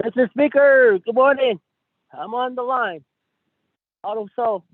Mr. Speaker, good morning. I'm on the line. Auto Soul.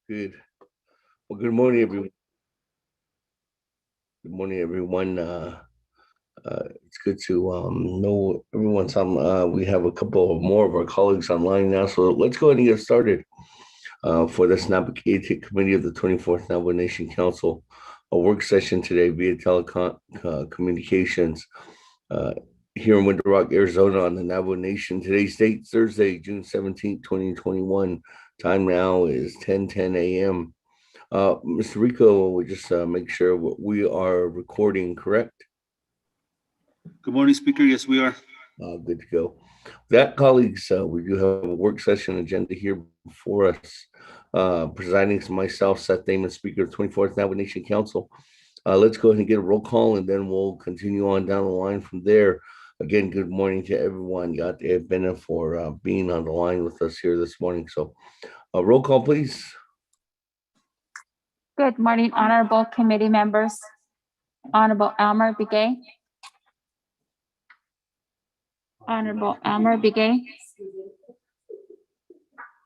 Good. Well, good morning, everyone. Good morning, everyone. It's good to know everyone's on. We have a couple of more of our colleagues online now, so let's go ahead and get started for this Naa'bik'iyati Committee of the 24th Navajo Nation Council, a work session today via telecom communications uh, here in Winter Rock, Arizona, on the Navajo Nation. Today's date, Thursday, June 17th, 2021. Time now is 10:10 a.m. Mr. Rico, we just make sure we are recording, correct? Good morning, Speaker. Yes, we are. Good to go. That, colleagues, we do have a work session agenda here before us. Presiding is myself, Seth Damon, Speaker of 24th Navajo Nation Council. Let's go ahead and get a roll call, and then we'll continue on down the line from there. Again, good morning to everyone. Yate Bena for being on the line with us here this morning. So, roll call, please. Good morning, honorable committee members. Honorable Elmer Begay. Honorable Elmer Begay.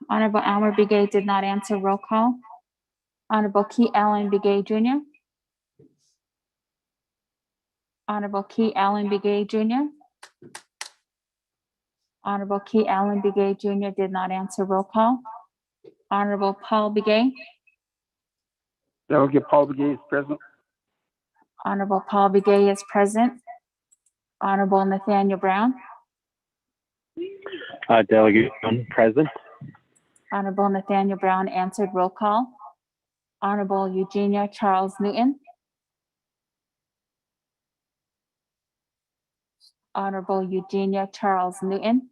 Honorable Elmer Begay did not answer roll call. Honorable Key Allen Begay Jr. Honorable Key Allen Begay Jr. Honorable Key Allen Begay Jr. did not answer roll call. Honorable Paul Begay. Delegate Paul Begay is present. Honorable Paul Begay is present. Honorable Nathaniel Brown. Delegate present. Honorable Nathaniel Brown answered roll call. Honorable Eugenia Charles Newton. Honorable Eugenia Charles Newton.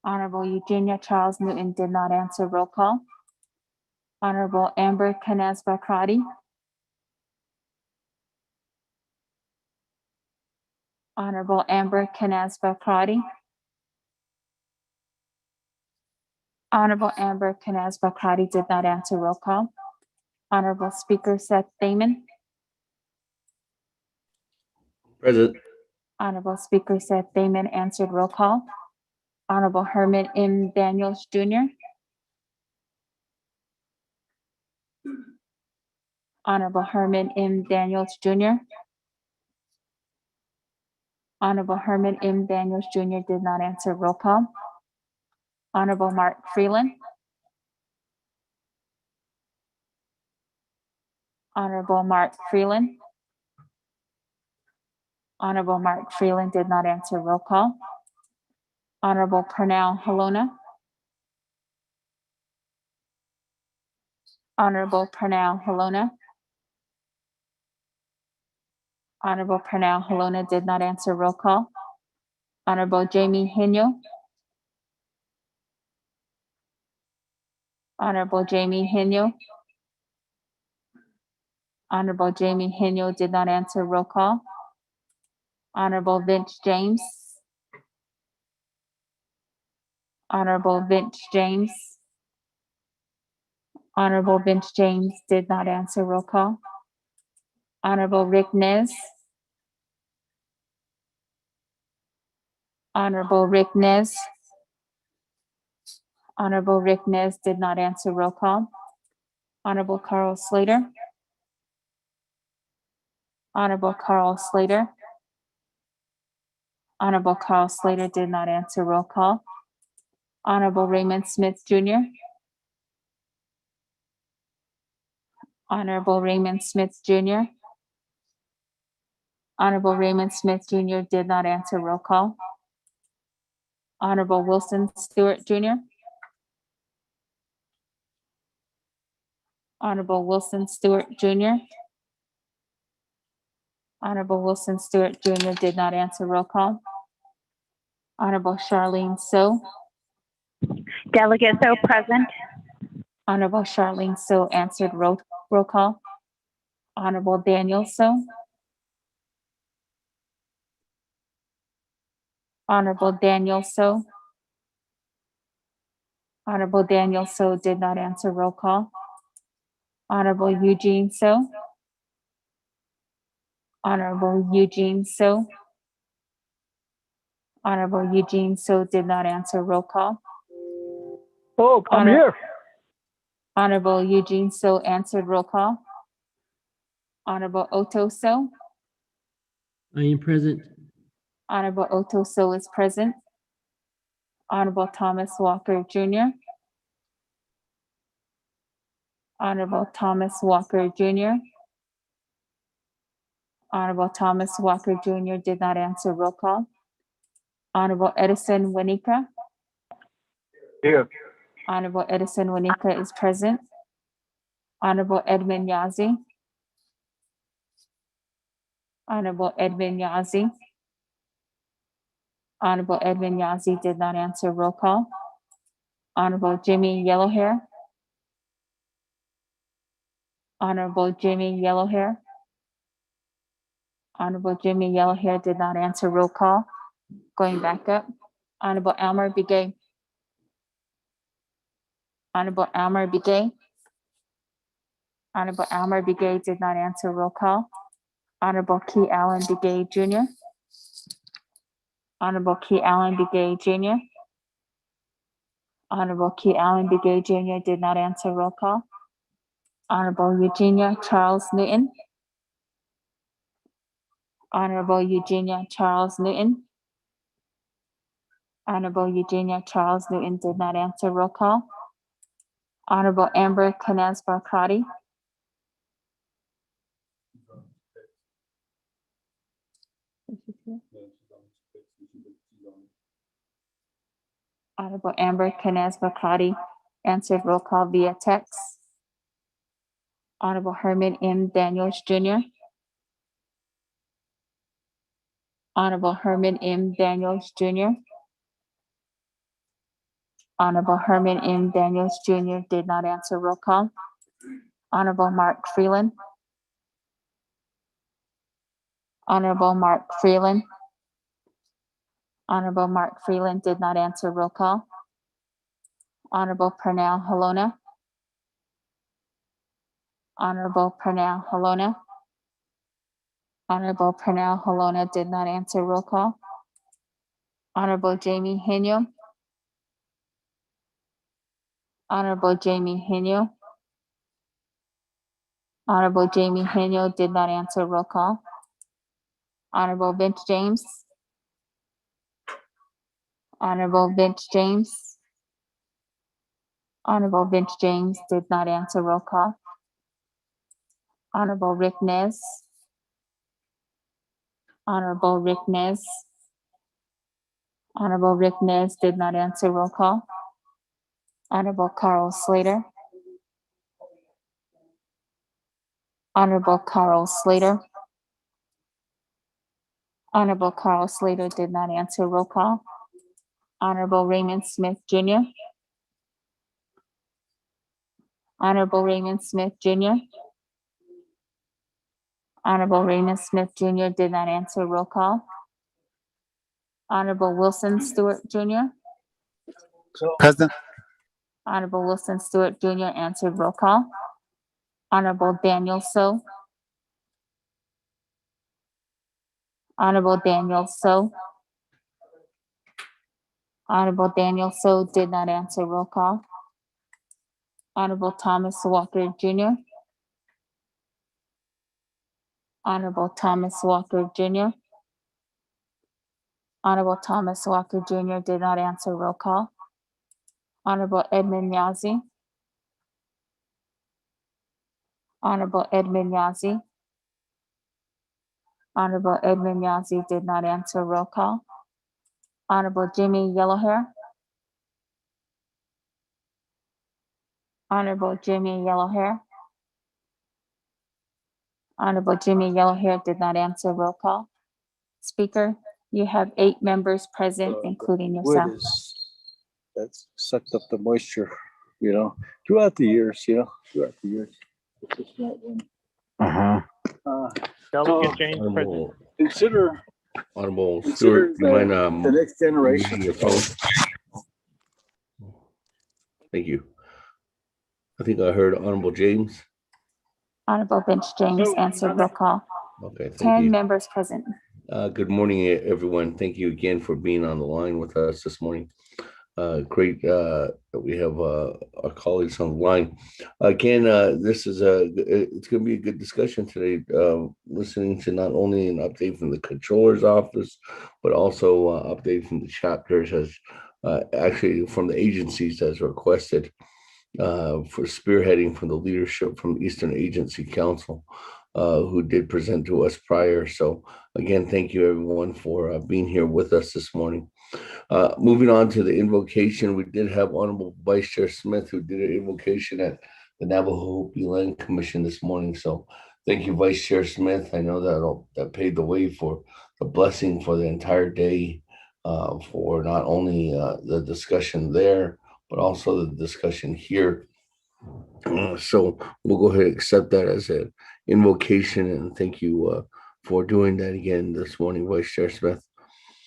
Honorable Eugenia Charles Newton did not answer roll call. Honorable Amber Canesba-Crotty. Honorable Amber Canesba-Crotty. Honorable Amber Canesba-Crotty did not answer roll call. Honorable Speaker Seth Damon. Present. Honorable Speaker Seth Damon answered roll call. Honorable Herman M. Daniels Jr. Honorable Herman M. Daniels Jr. Honorable Herman M. Daniels Jr. did not answer roll call. Honorable Mark Freeland. Honorable Mark Freeland. Honorable Mark Freeland did not answer roll call. Honorable Pernell Halona. Honorable Pernell Halona. Honorable Pernell Halona did not answer roll call. Honorable Jamie Henyo. Honorable Jamie Henyo. Honorable Jamie Henyo did not answer roll call. Honorable Vince James. Honorable Vince James. Honorable Vince James did not answer roll call. Honorable Rick Nez. Honorable Rick Nez. Honorable Rick Nez did not answer roll call. Honorable Carl Slater. Honorable Carl Slater. Honorable Carl Slater did not answer roll call. Honorable Raymond Smith Jr. Honorable Raymond Smith Jr. Honorable Raymond Smith Jr. did not answer roll call. Honorable Wilson Stewart Jr. Honorable Wilson Stewart Jr. Honorable Wilson Stewart Jr. did not answer roll call. Honorable Charlene So. Delegate So present. Honorable Charlene So answered roll call. Honorable Daniel So. Honorable Daniel So. Honorable Daniel So did not answer roll call. Honorable Eugene So. Honorable Eugene So. Honorable Eugene So did not answer roll call. Oh, I'm Honor- here. Honorable Eugene So answered. Roll call. Honorable Otto So. I am present. Honorable Otto So is present. Honorable Thomas Walker Jr. Honorable Thomas Walker Jr. Honorable Thomas Walker Jr. did not answer. Roll call. Honorable Edison Wanika. Here. Honorable Edison Wanika is present. Honorable Edmund Yazi. Honorable Edmund Yazi. Honorable Edmund Yazi did not answer. Roll call. Honorable Jimmy Yellowhair. Honorable Jimmy Yellowhair. Honorable Jimmy Yellowhair did not answer. Roll call. Going back up. Honorable Elmer Begay. Honorable Elmer Begay. Honorable Elmer Begay did not answer. Roll call. Honorable Key Allen Begay Jr. Honorable Key Allen Begay Jr. Honorable Key Allen Begay Jr. did not answer. Roll call. Honorable Eugenia Charles Newton. Honorable Eugenia Charles Newton. Honorable Eugenia Charles Newton did not answer. Roll call. Honorable Amber Canesba Crotty. Honorable Amber Canesba Crotty answered. Roll call via text. Honorable Herman M. Daniels Jr. Honorable Herman M. Daniels Jr. Honorable Herman M. Daniels Jr. did not answer. Roll call. Honorable Mark Freeland. Honorable Mark Freeland. Honorable Mark Freeland did not answer. Roll call. Honorable Pernell Halona. Honorable Pernell Halona. Honorable Pernell Halona did not answer. Roll call. Honorable Jamie Henyo. Honorable Jamie Henyo. Honorable Jamie Henyo did not answer. Roll call. Honorable Vince James. Honorable Vince James. Honorable Vince James did not answer. Roll call. Honorable Rick Nez. Honorable Rick Nez. Honorable Rick Nez did not answer. Roll call. Honorable Carl Slater. Honorable Carl Slater. Honorable Carl Slater did not answer. Roll call. Honorable Raymond Smith Jr. Honorable Raymond Smith Jr. Honorable Raymond Smith Jr. did not answer. Roll call. Honorable Wilson Stewart Jr. Present. Honorable Wilson Stewart Jr. answered. Roll call. Honorable Daniel So. Honorable Daniel So. Honorable Daniel So did not answer. Roll call. Honorable Thomas Walker Jr. Honorable Thomas Walker Jr. Honorable Thomas Walker Jr. did not answer. Roll call. Honorable Edmund Yazi. Honorable Edmund Yazi. Honorable Edmund Yazi did not answer. Roll call. Honorable Jimmy Yellowhair. Honorable Jimmy Yellowhair. Honorable Jimmy Yellowhair did not answer. Roll call. Speaker, you have 8 members present, including yourself. Wood is, that's sucked up the moisture, you know, throughout the years, throughout the years. It's just not one. Delegate So- James present. Honorable, Consider Honorable Consider Stewart, you the mind next generation. using your phone? Thank you. I think I heard Honorable James. Honorable Bench James answered. Roll call. Okay, thank 10 you. members present. Good morning, everyone. Thank you again for being on the line with us this morning. Great that we have our colleagues on the line. Again, this is it's going to be a good discussion today. Listening to not only an update from the controller's office, but also update from the chapters as actually from the agencies as requested for spearheading from the leadership from Eastern Agency Council, who did present to us prior. So again, thank you everyone for being here with us this morning. Moving on to the invocation, we did have Honorable Vice Chair Smith, who did an invocation at the Navajo Hopi Land Commission this morning. So thank you, Vice Chair Smith. I know that paved the way for the blessing for the entire day, for not only the discussion there, but also the discussion here. So we'll go ahead and accept that as an invocation, and thank you for doing that again this morning, Vice Chair Smith.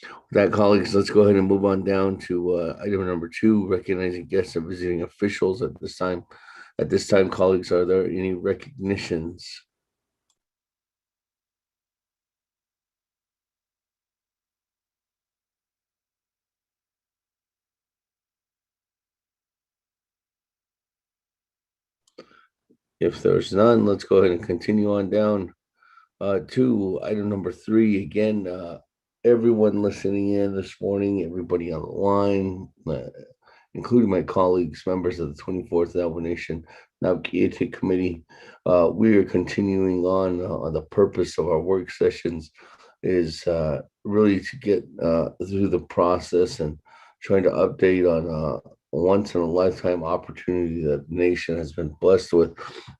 With that, colleagues, let's go ahead and move on down to item number 2, recognizing guests and visiting officials at this time. At this time, colleagues, are there any recognitions? If there's none, let's go ahead and continue on down to item number 3. Again, everyone listening in this morning, everybody on the line, including my colleagues, members of the 24th Nation Naa'bik'iyati Committee, we are continuing on the purpose of our work sessions is really to get through the process and trying to update on a once in a lifetime opportunity that the nation has been blessed with,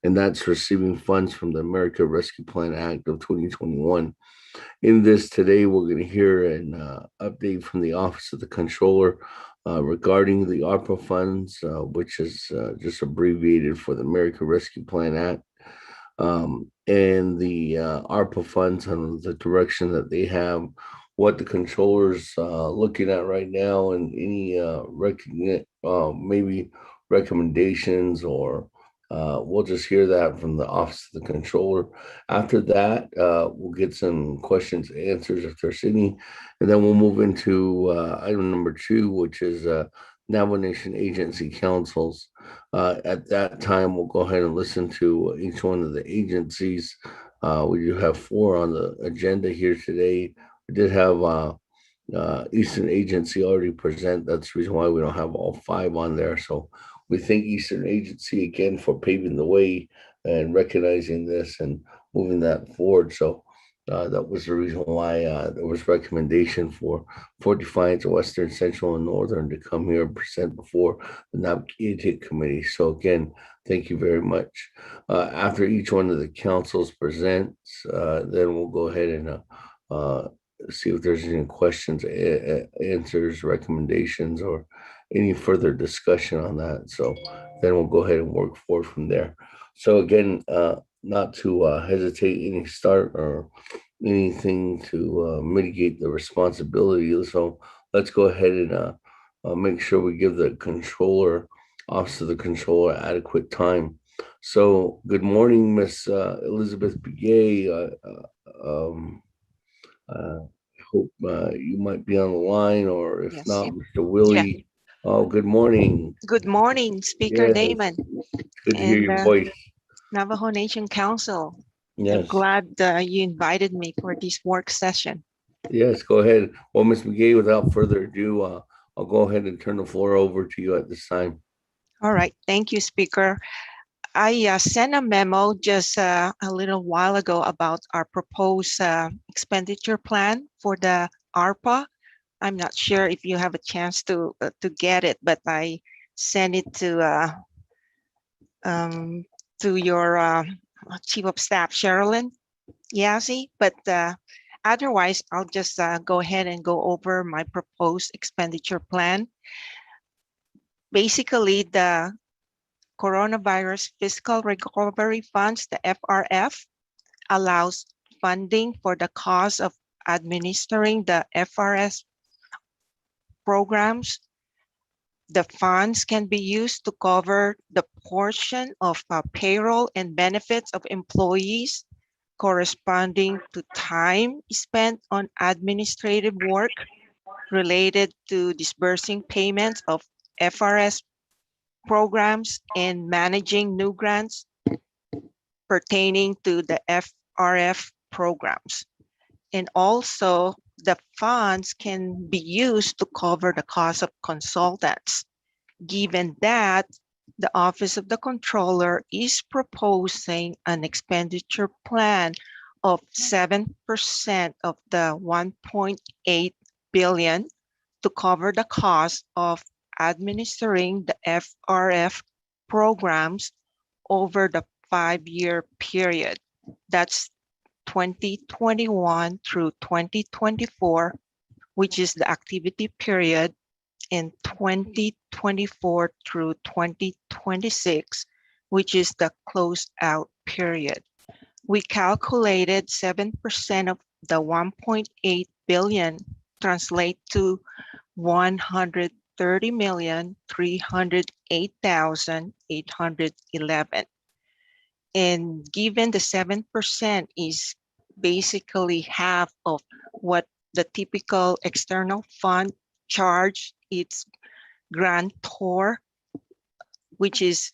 and that's receiving funds from the American Rescue Plan Act of 2021. In this today, we're going to hear an update from the Office of the Controller regarding the ARPA funds, which is just abbreviated for the American Rescue Plan Act, and the ARPA funds and the direction that they have, what the controller's looking at right now, and any maybe recommendations, or we'll just hear that from the Office of the Controller. After that, we'll get some questions and answers if there's any, and then we'll move into item number 2, which is Navajo Nation Agency Councils. At that time, we'll go ahead and listen to each one of the agencies. We do have 4 on the agenda here today. We did have Eastern Agency already present. That's the reason why we don't have all 5 on there. So we thank Eastern Agency again for paving the way and recognizing this and moving that forward. So that was the reason why there was recommendation for Defiance, Western, Central, and Northern to come here and present before the Naa'bik'iyati Committee. So again, thank you very much. After each one of the councils presents, then we'll go ahead and see if there's any questions, answers, recommendations, or any further discussion on that. So then we'll go ahead and work forward from there. So again, not to hesitate any start or anything to mitigate the responsibility. So let's go ahead and make sure we give the controller, Office of the Controller, adequate time. So good morning, Miss Elizabeth Begay. Hope you might be on the line, or if Yes. not, Mr. Willie. Oh, good morning. Good morning, Speaker Yes. Damon Good to hear and your voice. Navajo Nation Council. I'm Yes. glad you invited me for this work session. Yes, go ahead. Well, Ms. McGay, without further ado, I'll go ahead and turn the floor over to you at this time. All right, thank you, Speaker. I sent a memo just a little while ago about our proposed expenditure plan for the ARPA. I'm not sure if you have a chance to get it, but I sent it to your Chief of Staff, Sherilyn Yazzie. But otherwise, I'll just go ahead and go over my proposed expenditure plan. Basically, the Coronavirus Fiscal Recovery Funds, the FRF, allows funding for the cost of administering the FRS programs. The funds can be used to cover the portion of payroll and benefits of employees corresponding to time spent on administrative work related to disbursing payments of FRS programs and managing new grants pertaining to the FRF programs. And also, the funds can be used to cover the cost of consultants, given that the Office of the Controller is proposing an expenditure plan of 7% of the 1.8 billion to cover the cost of administering the FRF programs over the 5-year period. That's 2021 through 2024, which is the activity period, and 2024 through 2026, which is the closeout period. We calculated 7% of the 1.8 billion translate to 130,308,811. And given the 7% is basically half of what the typical external fund charge its grantor, which is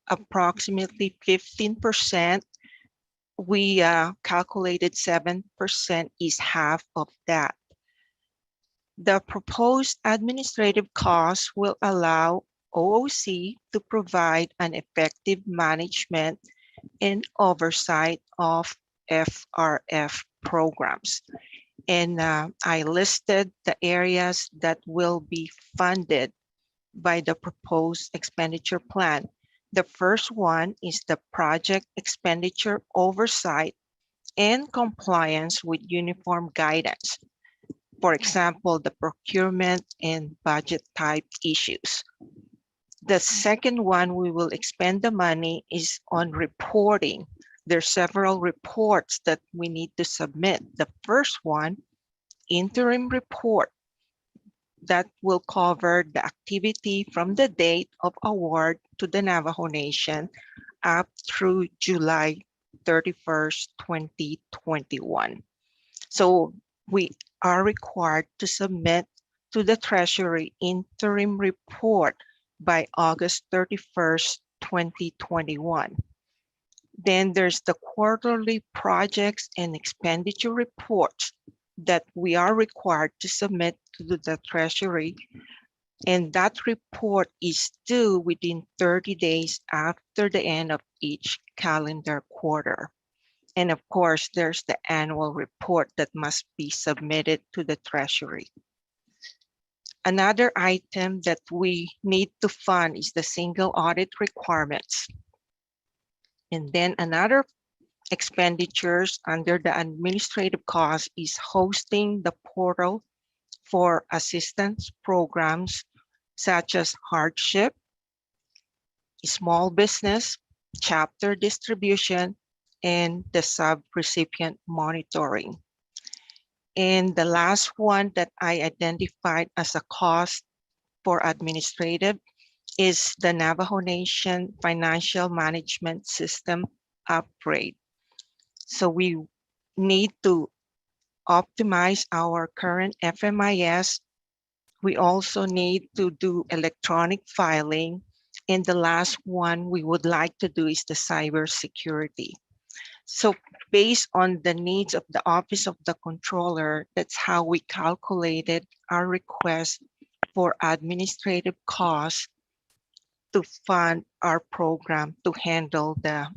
approximately 15%, we calculated 7% is half of that. The proposed administrative costs will allow OOC to provide an effective management and oversight of FRF programs. And I listed the areas that will be funded by the proposed expenditure plan. The first one is the project expenditure oversight and compliance with uniform guidance. For example, the procurement and budget type issues. The second one we will expend the money is on reporting. There are several reports that we need to submit. The first one, interim report, that will cover the activity from the date of award to the Navajo Nation up through July 31st, 2021. So we are required to submit to the Treasury interim report by August 31st, 2021. Then there's the quarterly projects and expenditure reports that we are required to submit to the Treasury, and that report is due within 30 days after the end of each calendar quarter. And of course, there's the annual report that must be submitted to the Treasury. Another item that we need to fund is the single audit requirements. And then another expenditures under the administrative cost is hosting the portal for assistance programs such as hardship, small business, chapter distribution, and the sub-recipient monitoring. And the last one that I identified as a cost for administrative is the Navajo Nation Financial Management System upgrade. So we need to optimize our current FMIS. We also need to do electronic filing. And the last one we would like to do is the cybersecurity. So based on the needs of the Office of the Controller, that's how we calculated our request for administrative costs to fund our program to handle the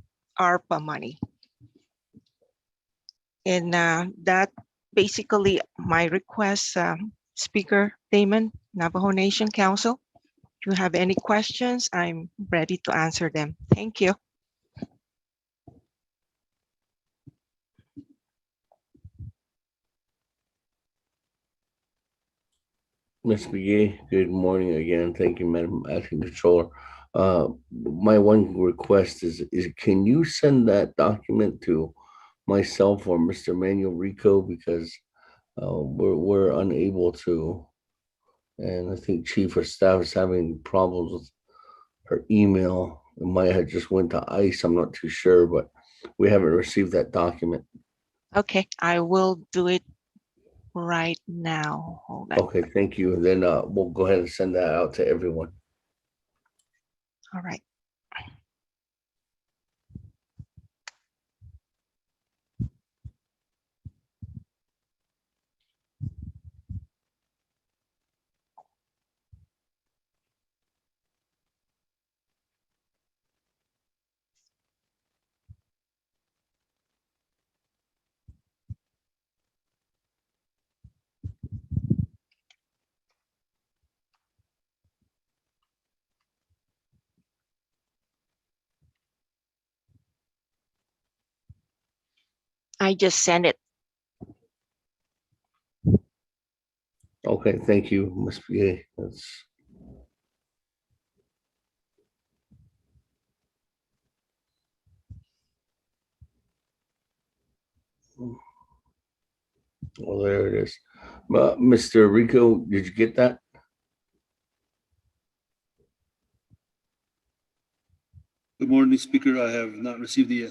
ARPA money. And that basically my request, Speaker Damon, Navajo Nation Council. If you have any questions, I'm ready to answer them. Thank you. Ms. McGee, good morning again. Thank you, Madam Acting Controller. My one request is can you send that document to myself or Mr. Manuel Rico, because we're unable to, and I think Chief of Staff is having problems with her email. It might have just went to ICE. I'm not too sure, but we haven't received that document. Okay, I will do it right now. Hold on. Okay, thank you. And then we'll go ahead and send that out to everyone. All right. I just sent it. Okay, thank you, Ms. PA. That's well, there it is. Mr. Rico, did you get that? Good morning, Speaker. I have not received it yet.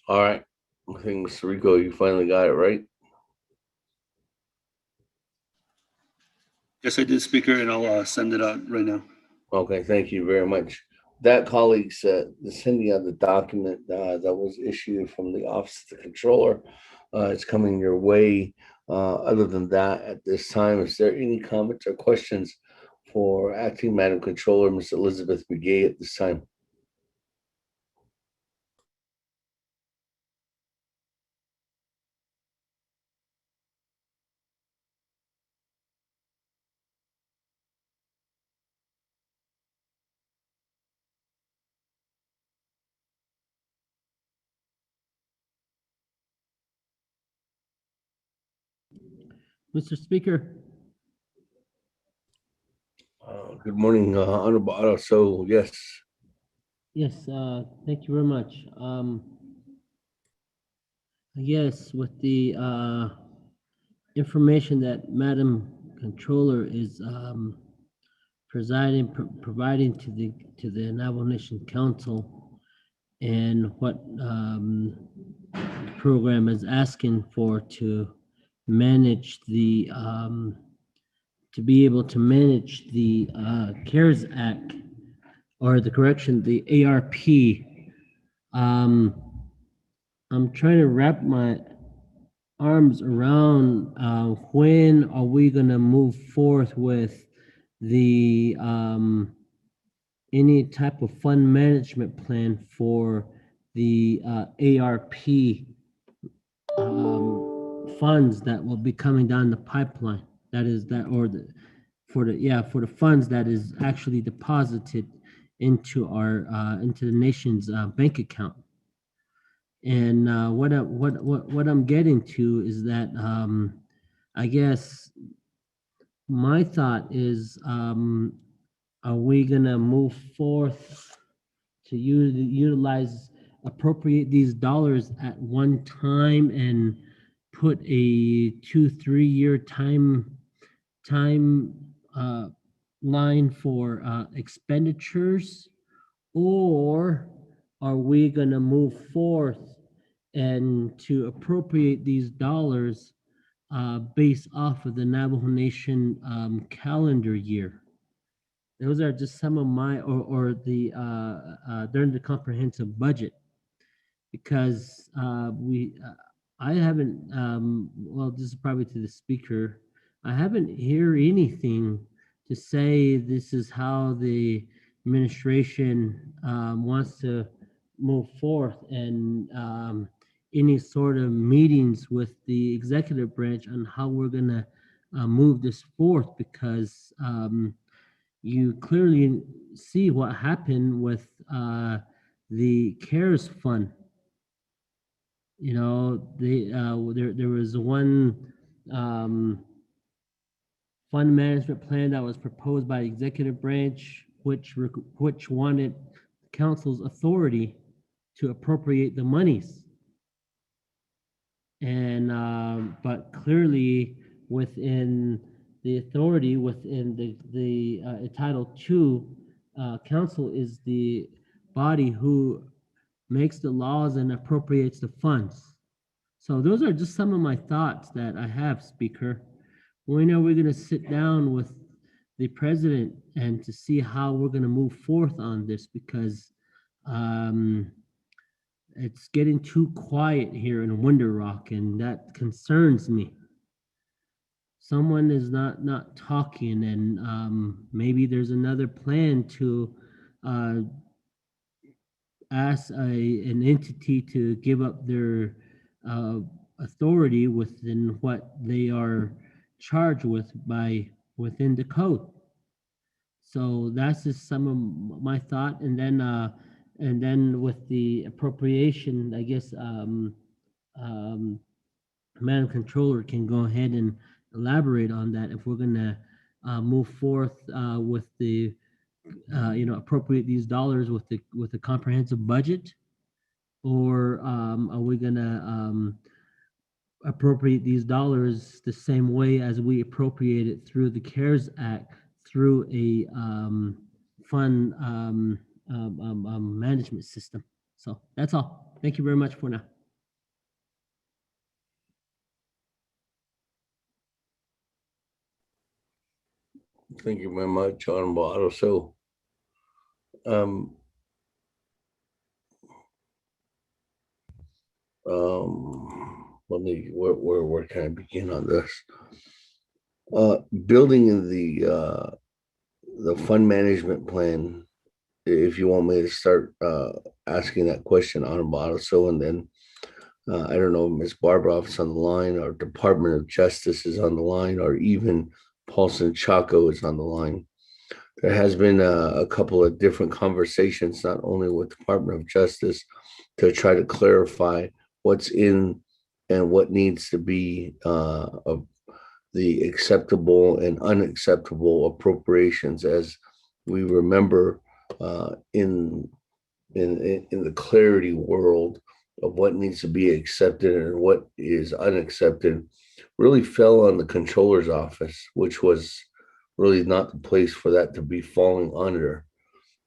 All right. I think Mr. Rico, you finally got it right. Yes, I did, Speaker, and I'll send it out right now. Okay, thank you very much. That, colleagues, the sending of the document that was issued from the Office of the Controller is coming your way. Other than that, at this time, is there any comments or questions for Acting Madam Controller, Ms. Elizabeth McGee, at this time? Mr. Speaker, Good morning, Honorable Otto. So, yes. yes, thank you very much. Yes, with the information that Madam Controller is providing to the Navajo Nation Council, and what the program is asking for to manage the to be able to manage the CARES Act, or the correction, the ARP. I'm trying to wrap my arms around when are we going to move forth with the any type of fund management plan for the ARP funds that will be coming down the pipeline. That is that, or the for the funds that is actually deposited into our into the nation's bank account. And what I'm getting to is that I guess my thought is, are we gonna move forth to appropriate these dollars at one time and put a 2-3 year time line for expenditures, Or are we gonna move forth and to appropriate these dollars based off of the Navajo Nation calendar year? Those are just some of my, or the during the comprehensive budget, because I haven't, well, this is probably to the speaker, I haven't hear anything to say this is how the administration wants to move forth, and any sort of meetings with the executive branch on how we're gonna move this forth, because you clearly see what happened with the CARES fund. You know, there was one fund management plan that was proposed by the executive branch, which wanted council's authority to appropriate the monies. And but clearly within the authority, within the Title II, council is the body who makes the laws and appropriates the funds. So those are just some of my thoughts that I have, Speaker. When are we going to sit down with the president and to see how we're going to move forth on this? Because it's getting too quiet here in Window Rock, and that concerns me. Someone is not talking, and maybe there's another plan to ask an entity to give up their authority within what they are charged with within the code. So that's just some of my thought, and then with the appropriation, I guess Madam Controller can go ahead and elaborate on that if we're gonna move forth with the appropriate these dollars with the comprehensive budget, or are we gonna appropriate these dollars the same way as we appropriate it through the CARES Act through a fund management system? So that's all. Thank you very much for now. Thank you very much, Honorable Otto. So, let me, where can I begin on this? Building in the fund management plan, if you want me to start asking that question, Honorable Otto. So, and then I don't know, Ms. Barbara is on the line, or Department of Justice is on the line, or even Paulson Chaco is on the line. There has been a couple of different conversations, not only with Department of Justice, to try to clarify what's in and what needs to be of the acceptable and unacceptable appropriations. As we remember, in the clarity world of what needs to be accepted and what is unaccepted, really fell on the controller's office, which was really not the place for that to be falling under.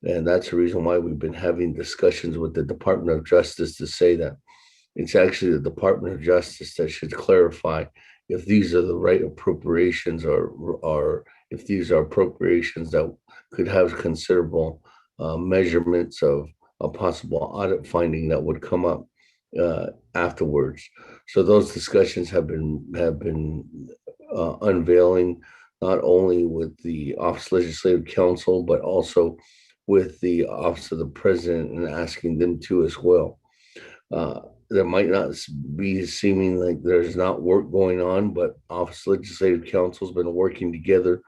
And that's the reason why we've been having discussions with the Department of Justice to say that it's actually the Department of Justice that should clarify if these are the right appropriations, or if these are appropriations that could have considerable measurements of a possible audit finding that would come up afterwards. So those discussions have been unveiling, not only with the Office of Legislative Counsel, but also with the Office of the President, and asking them to as well. There might not be seeming like there's not work going on, but Office of Legislative Counsel has been working together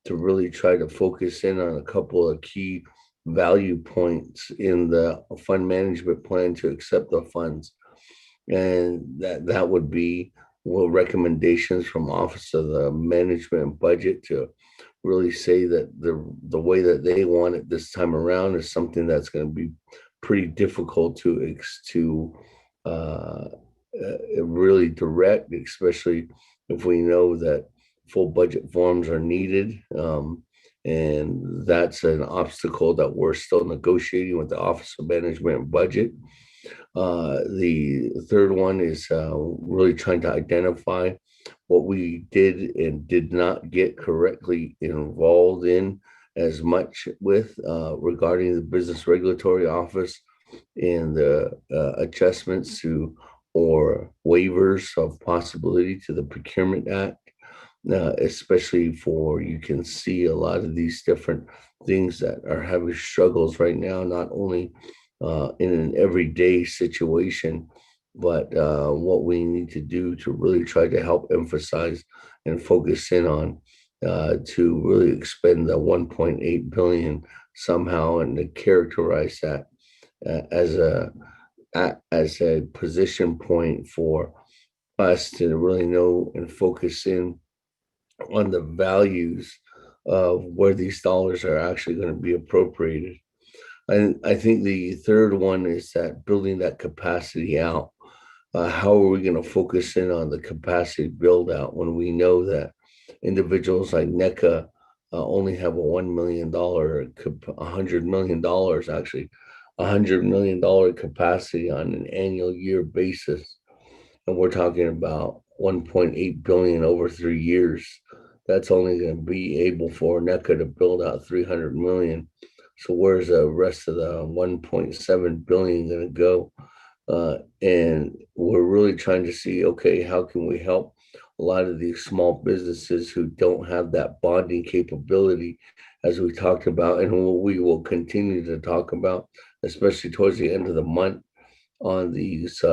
to really try to focus in on a couple of key value points in the fund management plan to accept the funds. And that would be recommendations from Office of the Management and Budget to really say that the way that they want it this time around is something that's going to be pretty difficult to really direct, especially if we know that full budget forms are needed. And that's an obstacle that we're still negotiating with the Office of Management and Budget. The third one is really trying to identify what we did and did not get correctly involved in as much with regarding the Business Regulatory Office and the adjustments to or waivers of possibility to the Procurement Act, especially for you can see a lot of these different things that are having struggles right now, not only in an everyday situation, but what we need to do to really try to help emphasize and focus in on to really expend the 1.8 billion somehow and to characterize that as a position point for us to really know and focus in on the values of where these dollars are actually going to be appropriated. And I think the third one is that building that capacity out. How are we going to focus in on the capacity build out when we know that individuals like NECA only have a $1 million, $100 million, actually, $100 million capacity on an annual year basis. And we're talking about 1.8 billion over 3 years. That's only going to be able for NECA to build out 300 million. So where's the rest of the 1.7 billion going to go? And we're really trying to see, okay, how can we help a lot of these small businesses who don't have that bonding capability, as we talked about, and we will continue to talk about, especially towards the end of the month on these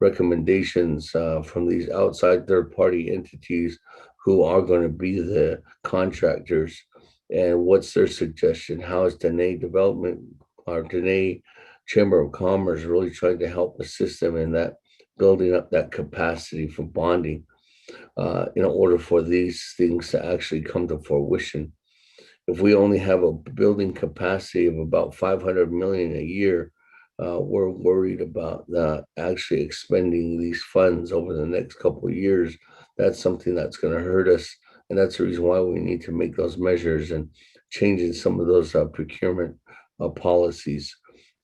recommendations from these outside third-party entities who are going to be the contractors, and what's their suggestion? How is Dene Development or Dene Chamber of Commerce really trying to help assist them in that building up that capacity for bonding in order for these things to actually come to fruition? If we only have a building capacity of about 500 million a year, we're worried about actually expending these funds over the next couple of years. That's something that's going to hurt us. And that's the reason why we need to make those measures and changing some of those procurement policies.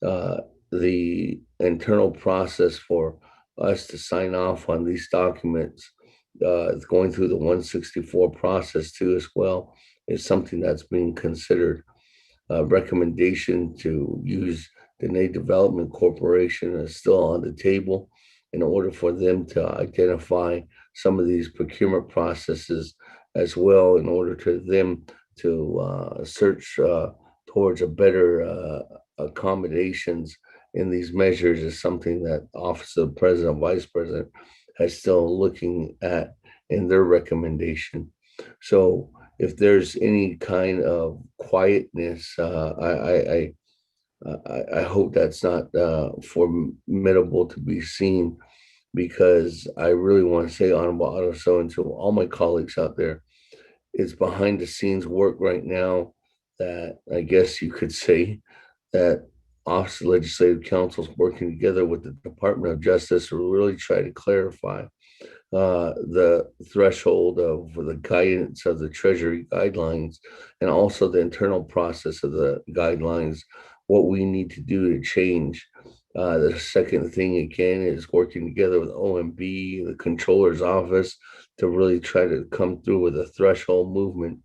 The internal process for us to sign off on these documents, going through the 164 process too as well, is something that's being considered. Recommendation to use the Dene Development Corporation is still on the table in order for them to identify some of these procurement processes as well, in order to them to search towards a better accommodations in these measures is something that Office of the President, Vice President is still looking at in their recommendation. So if there's any kind of quietness, I hope that's not formidable to be seen, because I really want to say, Honorable Otto, and to all my colleagues out there, it's behind the scenes work right now that I guess you could say that Office of Legislative Council is working together with the Department of Justice to really try to clarify the threshold of the guidance of the Treasury guidelines and also the internal process of the guidelines, what we need to do to change. The second thing, again, is working together with OMB, the Controller's Office, to really try to come through with a threshold movement.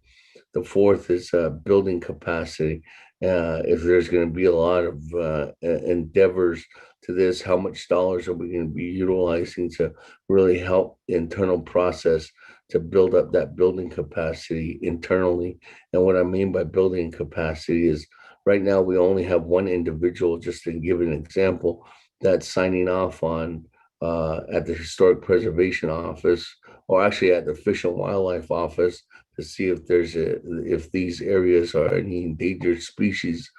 The fourth is building capacity. If there's going to be a lot of endeavors to this, how much dollars are we going to be utilizing to really help the internal process to build up that building capacity internally? And what I mean by building capacity is right now we only have one individual, just to give an example, that's signing off on at the Historic Preservation Office, or actually at the Fish and Wildlife Office, to see if if these areas are any endangered species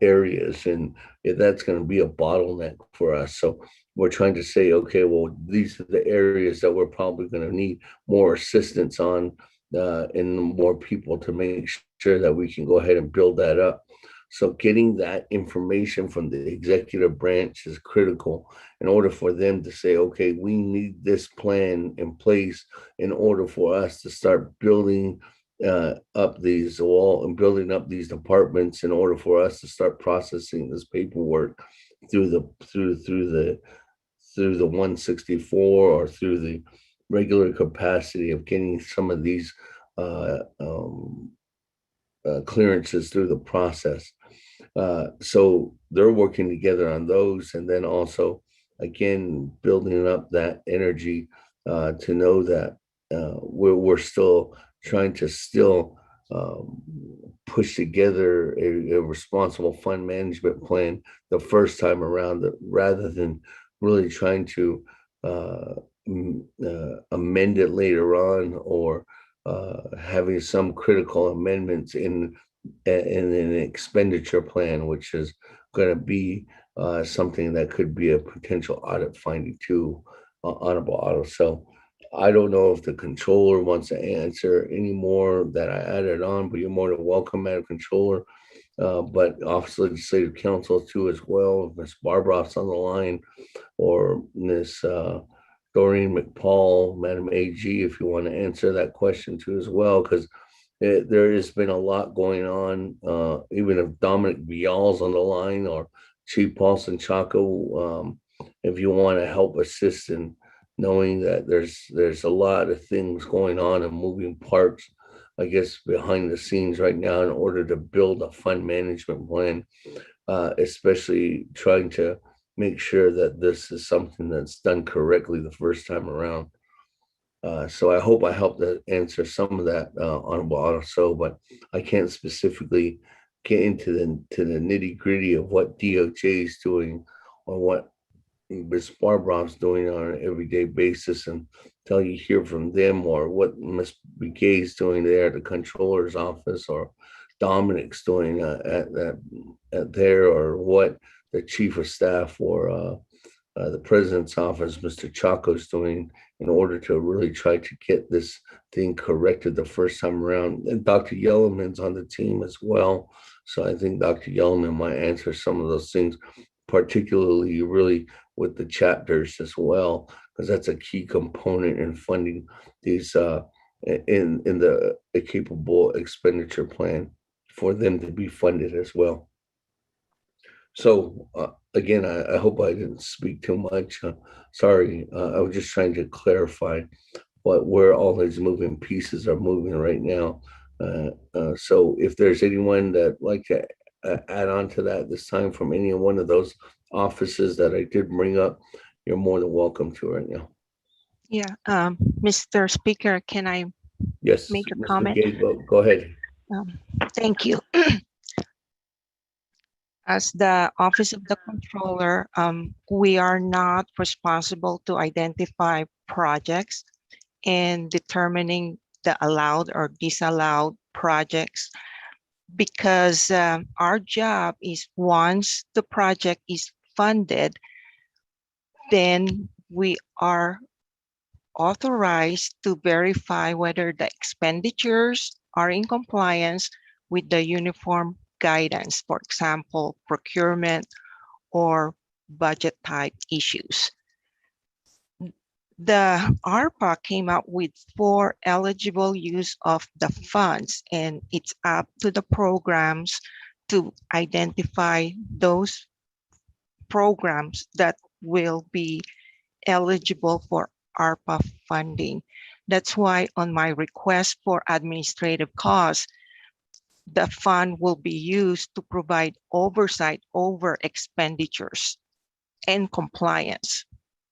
areas, and if that's going to be a bottleneck for us. So we're trying to say, okay, well, these are the areas that we're probably going to need more assistance on, and more people to make sure that we can go ahead and build that up. So getting that information from the executive branch is critical in order for them to say, okay, we need this plan in place in order for us to start building up these wall and building up these departments in order for us to start processing this paperwork through the 164 or through the regular capacity of getting some of these clearances through the process. So they're working together on those, and then also again building up that energy to know that we're still trying to push together a responsible fund management plan the first time around, rather than really trying to amend it later on, or having some critical amendments in an expenditure plan, which is going to be something that could be a potential audit finding too, Honorable Otto. So I don't know if the controller wants to answer any more that I added on, but you're more than welcome, Madam Controller. But Office of Legislative Counsel too as well. Ms. Barbroff's on the line, or Ms. Doreen McPaul, Madam AG, if you want to answer that question too as well, because there has been a lot going on. Even if Dominic Vial's on the line, or Chief Paulson Chaco, if you want to help assist in knowing that there's a lot of things going on and moving parts, I guess, behind the scenes right now in order to build a fund management plan, especially trying to make sure that this is something that's done correctly the first time around. So I hope I helped to answer some of that, Honorable Otto. So, but I can't specifically get into the nitty gritty of what DOJ is doing or what Ms. Barbroff's doing on an everyday basis until you hear from them, or what Ms. Begay is doing there at the controller's office, or Dominic's doing at there, or what the chief of staff or the president's office, Mr. Chaco's doing, in order to really try to get this thing corrected the first time around. And Dr. Yellowman's on the team as well. So I think Dr. Yellowman might answer some of those things, particularly really with the chapters as well, because that's a key component in funding these in the capable expenditure plan for them to be funded as well. So again, I hope I didn't speak too much. Sorry, I was just trying to clarify where all these moving pieces are moving right now. So if there's anyone that like to add on to that this time from any one of those offices that I did bring up, you're more than welcome to right now. Yeah, Mr. Speaker, can I Yes, make a Mr. comment? Gay, go ahead. Thank you. As the Office of the Controller, we are not responsible to identify projects and determining the allowed or disallowed projects, because our job is, once the project is funded, then we are authorized to verify whether the expenditures are in compliance with the uniform guidance, for example, procurement or budget type issues. The ARPA came up with 4 eligible use of the funds, and it's up to the programs to identify those programs that will be eligible for ARPA funding. That's why on my request for administrative costs, the fund will be used to provide oversight over expenditures and compliance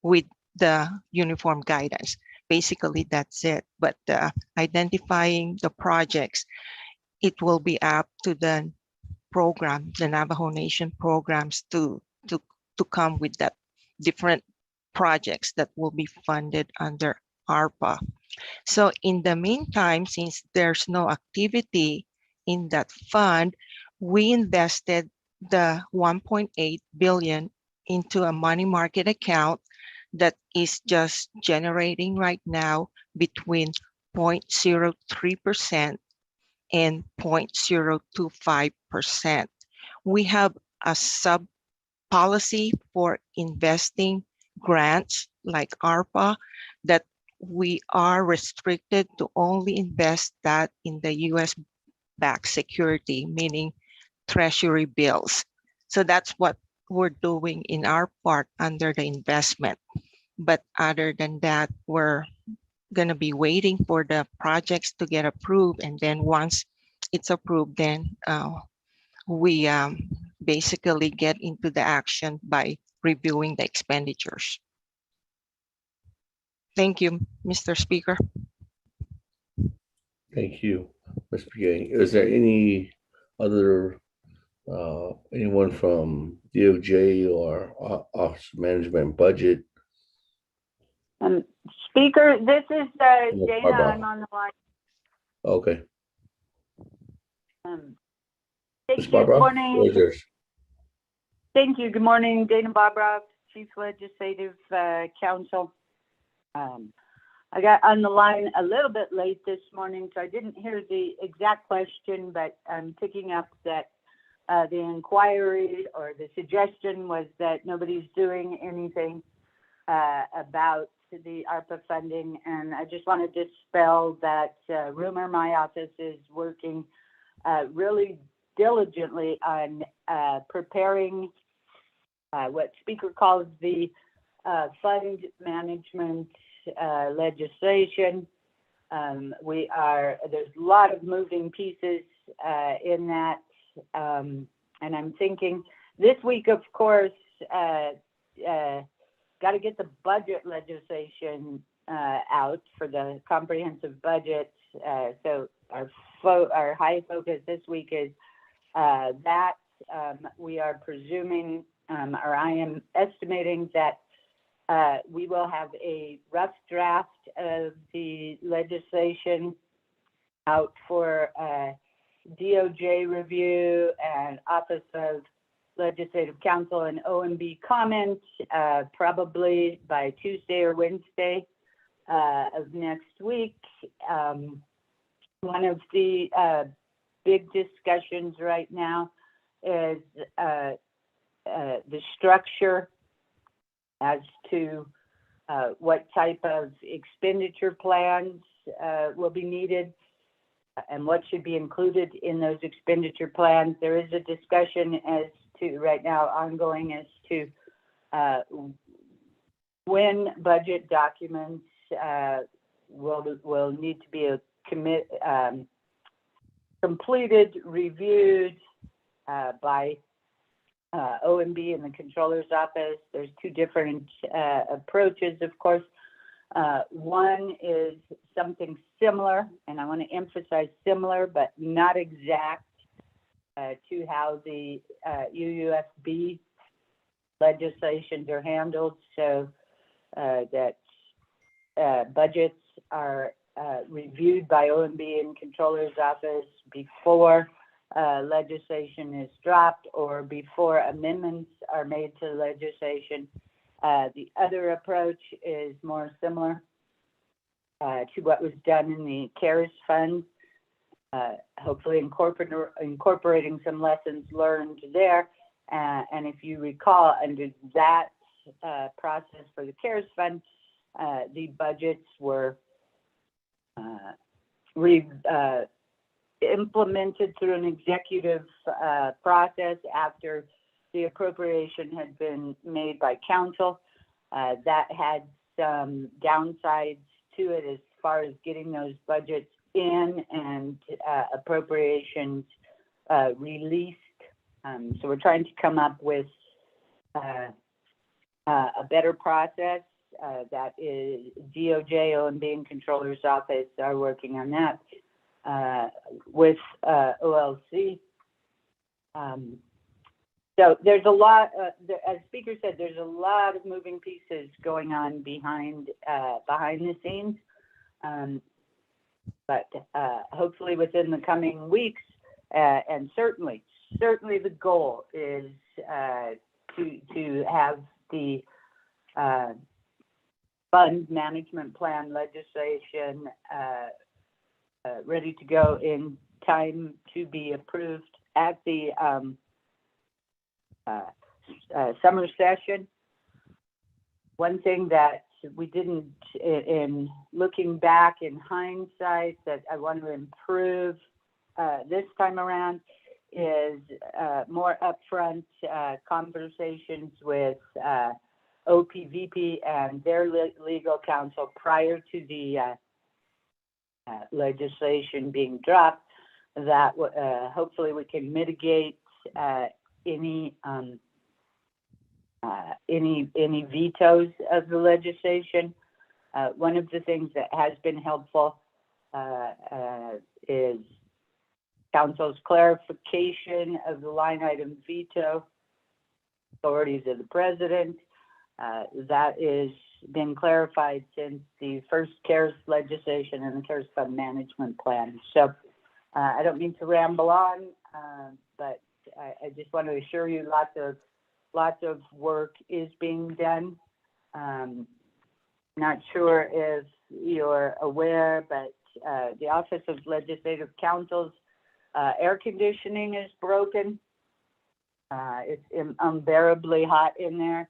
with the uniform guidance. Basically, that's it. But identifying the projects, it will be up to the program, the Navajo Nation programs, to come with that different projects that will be funded under ARPA. So in the meantime, since there's no activity in that fund, we invested the 1.8 billion into a money market account that is just generating right now between 0.03% and 0.025%. We have a sub policy for investing grants like ARPA that we are restricted to only invest that in the US backed security, meaning treasury bills. So that's what we're doing in our part under the investment. But other than that, we're going to be waiting for the projects to get approved. And then once it's approved, then we basically get into the action by reviewing the expenditures. Thank you, Mr. Speaker. Thank you, Ms. Piquet. Is there any other anyone from DOJ or Office of Management Budget? Speaker, this is No, Dana. Barbara. I'm on the line. Okay, Thank Ms. you. Barbara, Good morning. floor is yours. Thank you. Good morning, Dana Barbara, Chief Legislative Counsel. I got on the line a little bit late this morning, so I didn't hear the exact question, but I'm picking up that the inquiry or the suggestion was that nobody's doing anything about the ARPA funding, and I just want to dispel that rumor. My office is working really diligently on preparing what Speaker calls the fund management legislation. There's a lot of moving pieces in that, and I'm thinking this week, of course, got to get the budget legislation out for the comprehensive budget. So our high focus this week is that. We are presuming, or I am estimating that we will have a rough draft of the legislation out for DOJ review and Office of Legislative Counsel and OMB comments probably by Tuesday or Wednesday of next week. One of the big discussions right now is the structure as to what type of expenditure plans will be needed and what should be included in those expenditure plans. There is a discussion as to right now ongoing as to when budget documents will need to be completed, reviewed by OMB and the Controller's Office. There's two different approaches, of course. One is something similar, and I want to emphasize similar, but not exact to how the UUSB legislations are handled, so that budgets are reviewed by OMB and Controller's Office before legislation is dropped or before amendments are made to legislation. The other approach is more similar to what was done in the CARES Fund, hopefully incorporating some lessons learned there. And if you recall, under that process for the CARES Fund, the budgets were implemented through an executive process after the appropriation had been made by council. That had some downsides to it as far as getting those budgets in and appropriations released. So we're trying to come up with a better process. That is DOJ, OMB, and Controller's Office are working on that with OLC. So there's a lot, as Speaker said, there's a lot of moving pieces going on behind the scenes. But hopefully within the coming weeks, and certainly the goal is to have the fund management plan legislation ready to go in time to be approved at the summer session. One thing that we didn't, in looking back in hindsight, that I want to improve this time around is more upfront conversations with OPVP and their legal counsel prior to the legislation being dropped, that hopefully we can mitigate any vetoes of the legislation. One of the things that has been helpful is council's clarification of the line item veto authorities of the president. That is been clarified since the first CARES legislation and the CARES Fund Management Plan. So I don't mean to ramble on, but I just want to assure you lots of work is being done. Not sure if you're aware, but the Office of Legislative Counsel's air conditioning is broken. It's unbearably hot in there.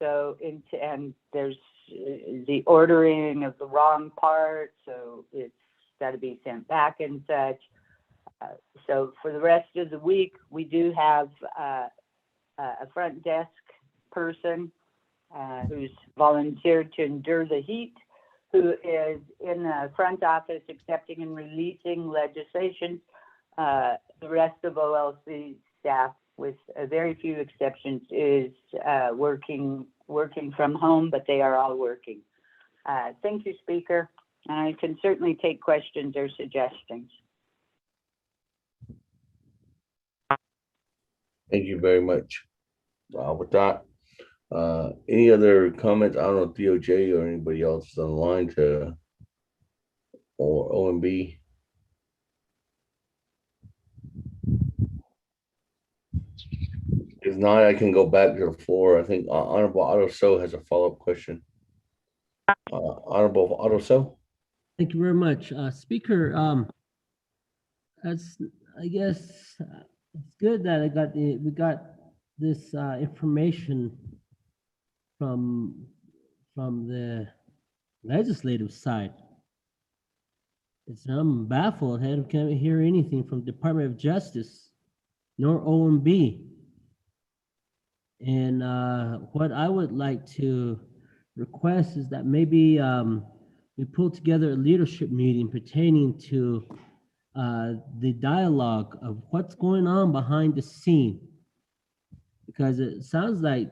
So, and there's the ordering of the wrong part, so it's got to be sent back and such. So for the rest of the week, we do have a front desk person who's volunteered to endure the heat, who is in the front office accepting and releasing legislation. The rest of OLC staff, with very few exceptions, is working from home, but they are all working. Thank you, Speaker. I can certainly take questions or suggestions. Thank you very much. With that, any other comments? I don't know if DOJ or anybody else is on the line or OMB. If not, I can go back to the floor. I think Honorable Otto So has a follow-up question. Honorable Otto So. Thank you very much, Speaker. That's, I guess, it's good that we got this information from the legislative side. I'm baffled. I can't hear anything from Department of Justice nor OMB. And what I would like to request is that maybe we pull together a leadership meeting pertaining to the dialogue of what's going on behind the scene, because it sounds like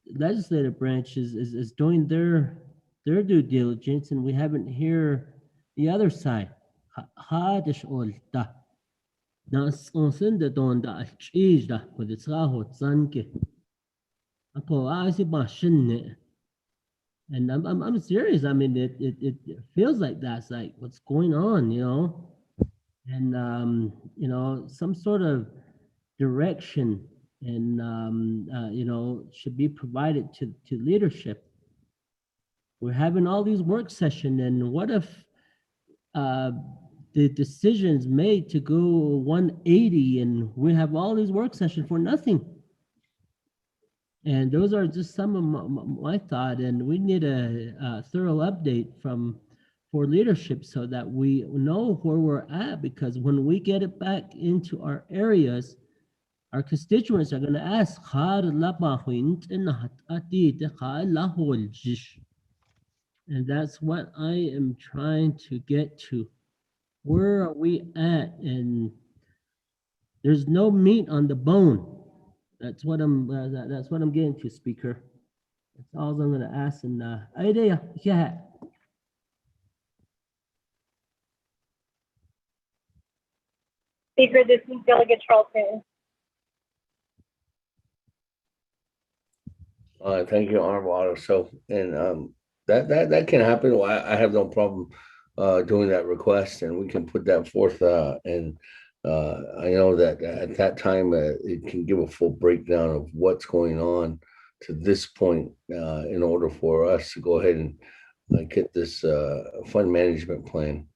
the legislative branch is doing their due diligence, and we haven't heard the other side. And I'm serious. I mean, it feels like that's like what's going on, you know, and you know, some sort of direction and you know, should be provided to leadership. We're having all these work sessions, and what if the decisions made to go 180 and we have all these work sessions for nothing? And those are just some of my thought, and we need a thorough update for leadership so that we know where we're at, because when we get it back into our areas, our constituents are going to ask, and that's what I am trying to get to. Where are we at? And there's no meat on the bone. That's what I'm getting to, Speaker. That's all I'm going to ask. And yeah. Speaker, this is Delegate Charlton. Thank you, Honorable Otto. So, and that can happen. Well, I have no problem doing that request, and we can put that forth. And I know that at that time it can give a full breakdown of what's going on to this point in order for us to go ahead and get this fund management plan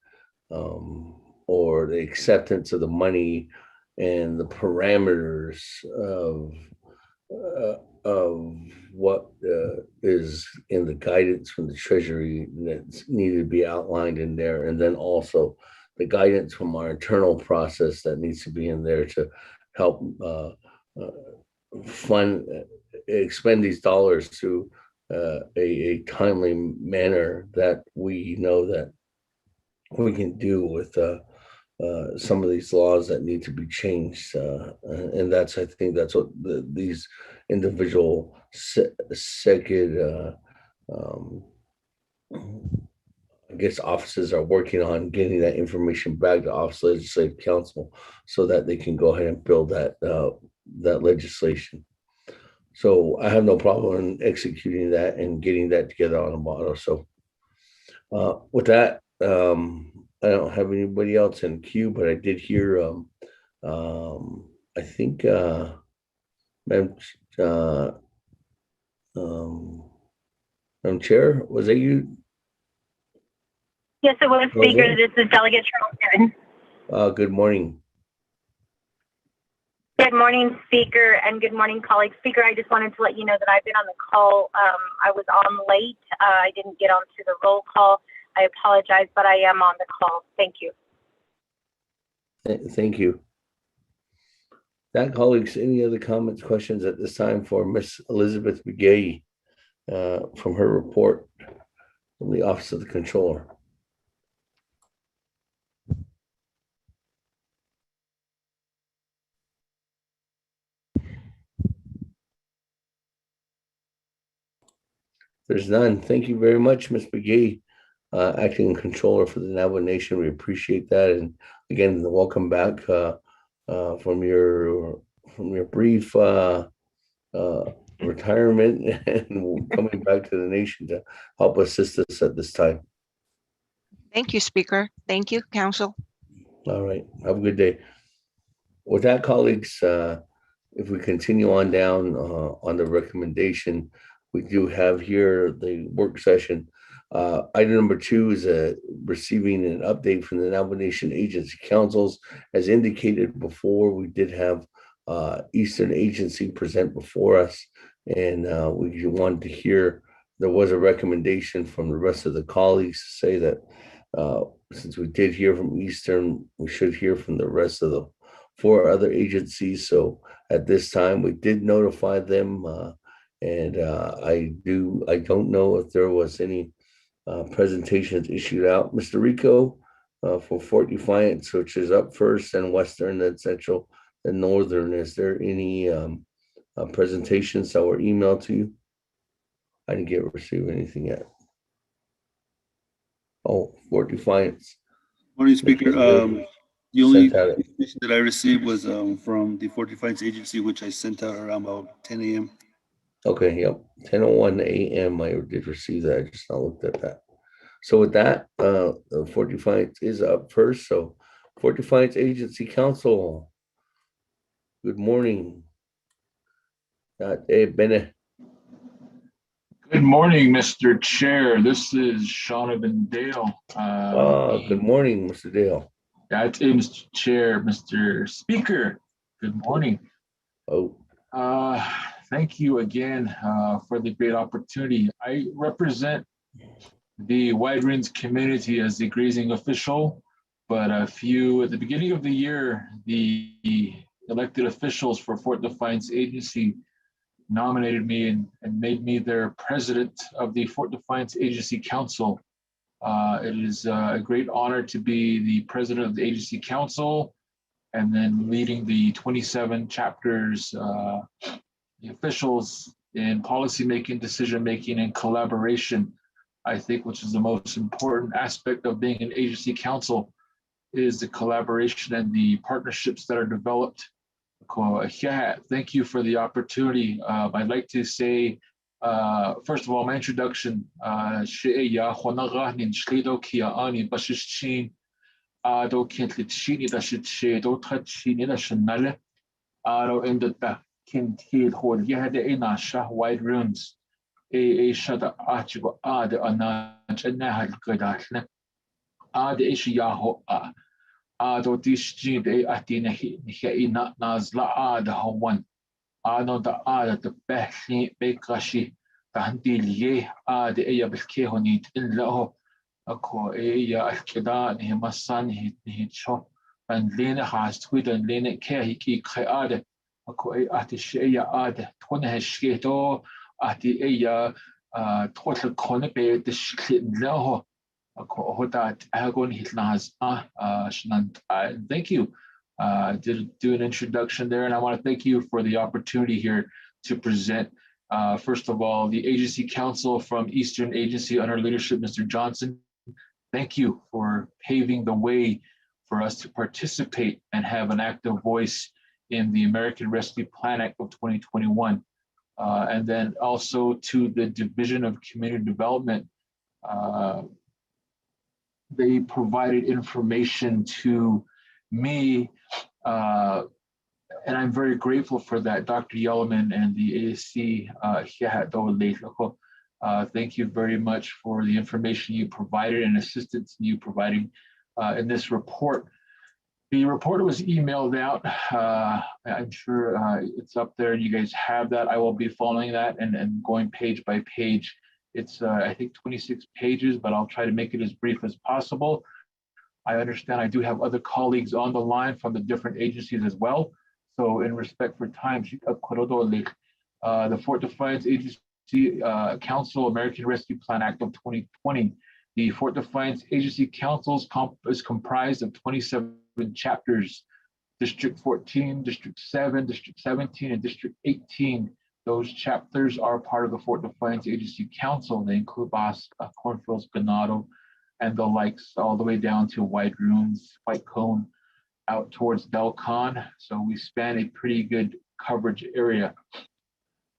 or the acceptance of the money and the parameters of of what is in the guidance from the Treasury that's needed to be outlined in there, and then also the guidance from our internal process that needs to be in there to help fund, expend these dollars through a timely manner that we know that we can do with some of these laws that need to be changed, and that's, I think that's what these individual I guess offices are working on, getting that information back to Office of Legislative Council so that they can go ahead and build that that legislation. So I have no problem in executing that and getting that together on a model. So with that, I don't have anybody else in queue, but I did hear, I think, Madam Chair, was that you? Yes, it was, Speaker. This is Delegate Charles Newton. Good morning. Good morning, Speaker, and good morning, colleagues. Speaker, I just wanted to let you know that I've been on the call. I was on late. I didn't get onto the roll call. I apologize, but I am on the call. Thank you. Thank you. That, colleagues, any other comments, questions at this time for Miss Elizabeth McGay from her report from the Office of the Controller? There's none. Thank you very much, Ms. McGee, acting controller for the Navajo Nation. We appreciate that. And again, welcome back from your brief retirement and coming back to the nation to help assist us at this time. Thank you, Speaker. Thank you, Council. All right. Have a good day. With that, colleagues, if we continue on down on the recommendation, we do have here the work session. Item number 2 is receiving an update from the Navajo Nation Agency Councils. As indicated before, we did have Eastern Agency present before us, and we wanted to hear, there was a recommendation from the rest of the colleagues to say that since we did hear from Eastern, we should hear from the rest of the 4 other agencies. So at this time, we did notify them, and I don't know if there was any presentations issued out. Mr. Rico, for Fort Defiance, which is up first, and Western, then Central, and Northern, is there any presentations that were emailed to you? I didn't receive anything yet. Oh, Fort Defiance. Morning, Speaker. The only information that I received was from the Fort Defiance Agency, which I sent out around about 10 a.m. Okay, yep, 10:01 a.m. I did receive that. I just not looked at that. So with that, Fort Defiance is up first. So Fort Defiance Agency Council, good morning. Bene. Good morning, Mr. Chair. This is Shonovan Dale. Good morning, Mr. Dale. That's it, Mr. Chair. Mr. Speaker, good morning. Oh. Thank you again for the great opportunity. I represent the Wide Winds community as the grazing official, but at the beginning of the year, the elected officials for Fort Defiance Agency nominated me and made me their president of the Fort Defiance Agency Council. It is a great honor to be the president of the Agency Council and then leading the 27 chapters, the officials in policymaking, decision-making, and collaboration. I think which is the most important aspect of being an agency council is the collaboration and the partnerships that are developed. Thank you for the opportunity. I'd like to say, first of all, my introduction. Wide Runes. Shada Archigo Ad Anaj and Nahal Godatna Ad Ishiyaho Ado Dishjid Atinahi Nazla Ad Hawan ano da ada the behli bekashi tahdi liye ade eya bilke honit in laho ako eya alkeda ni masan hit cho and lena has tweet and lena ke hiki khaade ako e ati sheya ade tone heshketo ati eya total konepe de shklit laho ako hodat agon hitlas shnant. Thank you. Did do an introduction there, and I want to thank you for the opportunity here to present. First of all, the agency council from Eastern Agency under leadership, Mr. Johnson. Thank you for paving the way for us to participate and have an active voice in the American Rescue Plan Act of 2021. And then also to the Division of Community Development. They provided information to me, and I'm very grateful for that, Dr. Yellman and the ASC. Thank you very much for the information you provided and assistance you providing in this report. The report was emailed out. I'm sure it's up there. You guys have that. I will be following that and going page by page. It's, I think, 26 pages, but I'll try to make it as brief as possible. I understand I do have other colleagues on the line from the different agencies as well. So in respect for time, the Fort Defiance Agency Council American Rescue Plan Act of 2020. The Fort Defiance Agency Council is comprised of 27 chapters, District 14, District 7, District 17, and District 18. Those chapters are part of the Fort Defiance Agency Council. They include Bass, Cornfields, Ganado, and the likes, all the way down to White Ruins, White Cone, out towards Delcon. So we span a pretty good coverage area.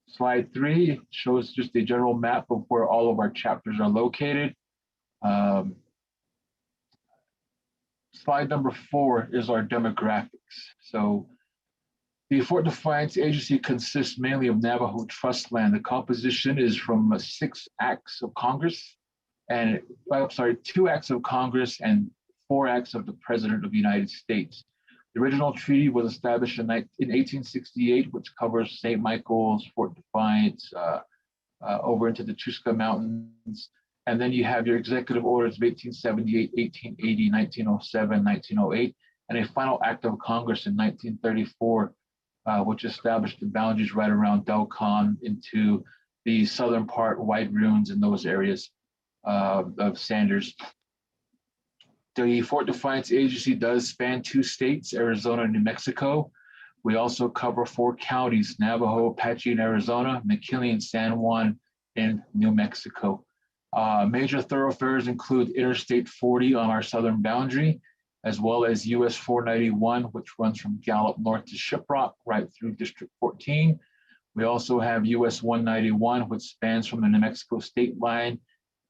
Slide 3 shows just a general map of where all of our chapters are located. Slide number 4 is our demographics. So the Fort Defiance Agency consists mainly of Navajo trust land. The composition is from 6 acts of Congress, and I'm sorry, 2 acts of Congress and 4 acts of the President of the United States. The original treaty was established in 1868, which covers St. Michael's, Fort Defiance, over into the Chusca Mountains. And then you have your executive orders of 1878, 1880, 1907, 1908, and a final act of Congress in 1934, which established the boundaries right around Delcon into the southern part, White Ruins, and those areas of Sanders. The Fort Defiance Agency does span 2 states, Arizona and New Mexico. We also cover 4 counties, Navajo, Apache in Arizona, McKinley and San Juan in New Mexico. Major thoroughfares include Interstate 40 on our southern boundary, as well as US 491, which runs from Gallup north to Shiprock, right through District 14. We also have US 191, which spans from the New Mexico state line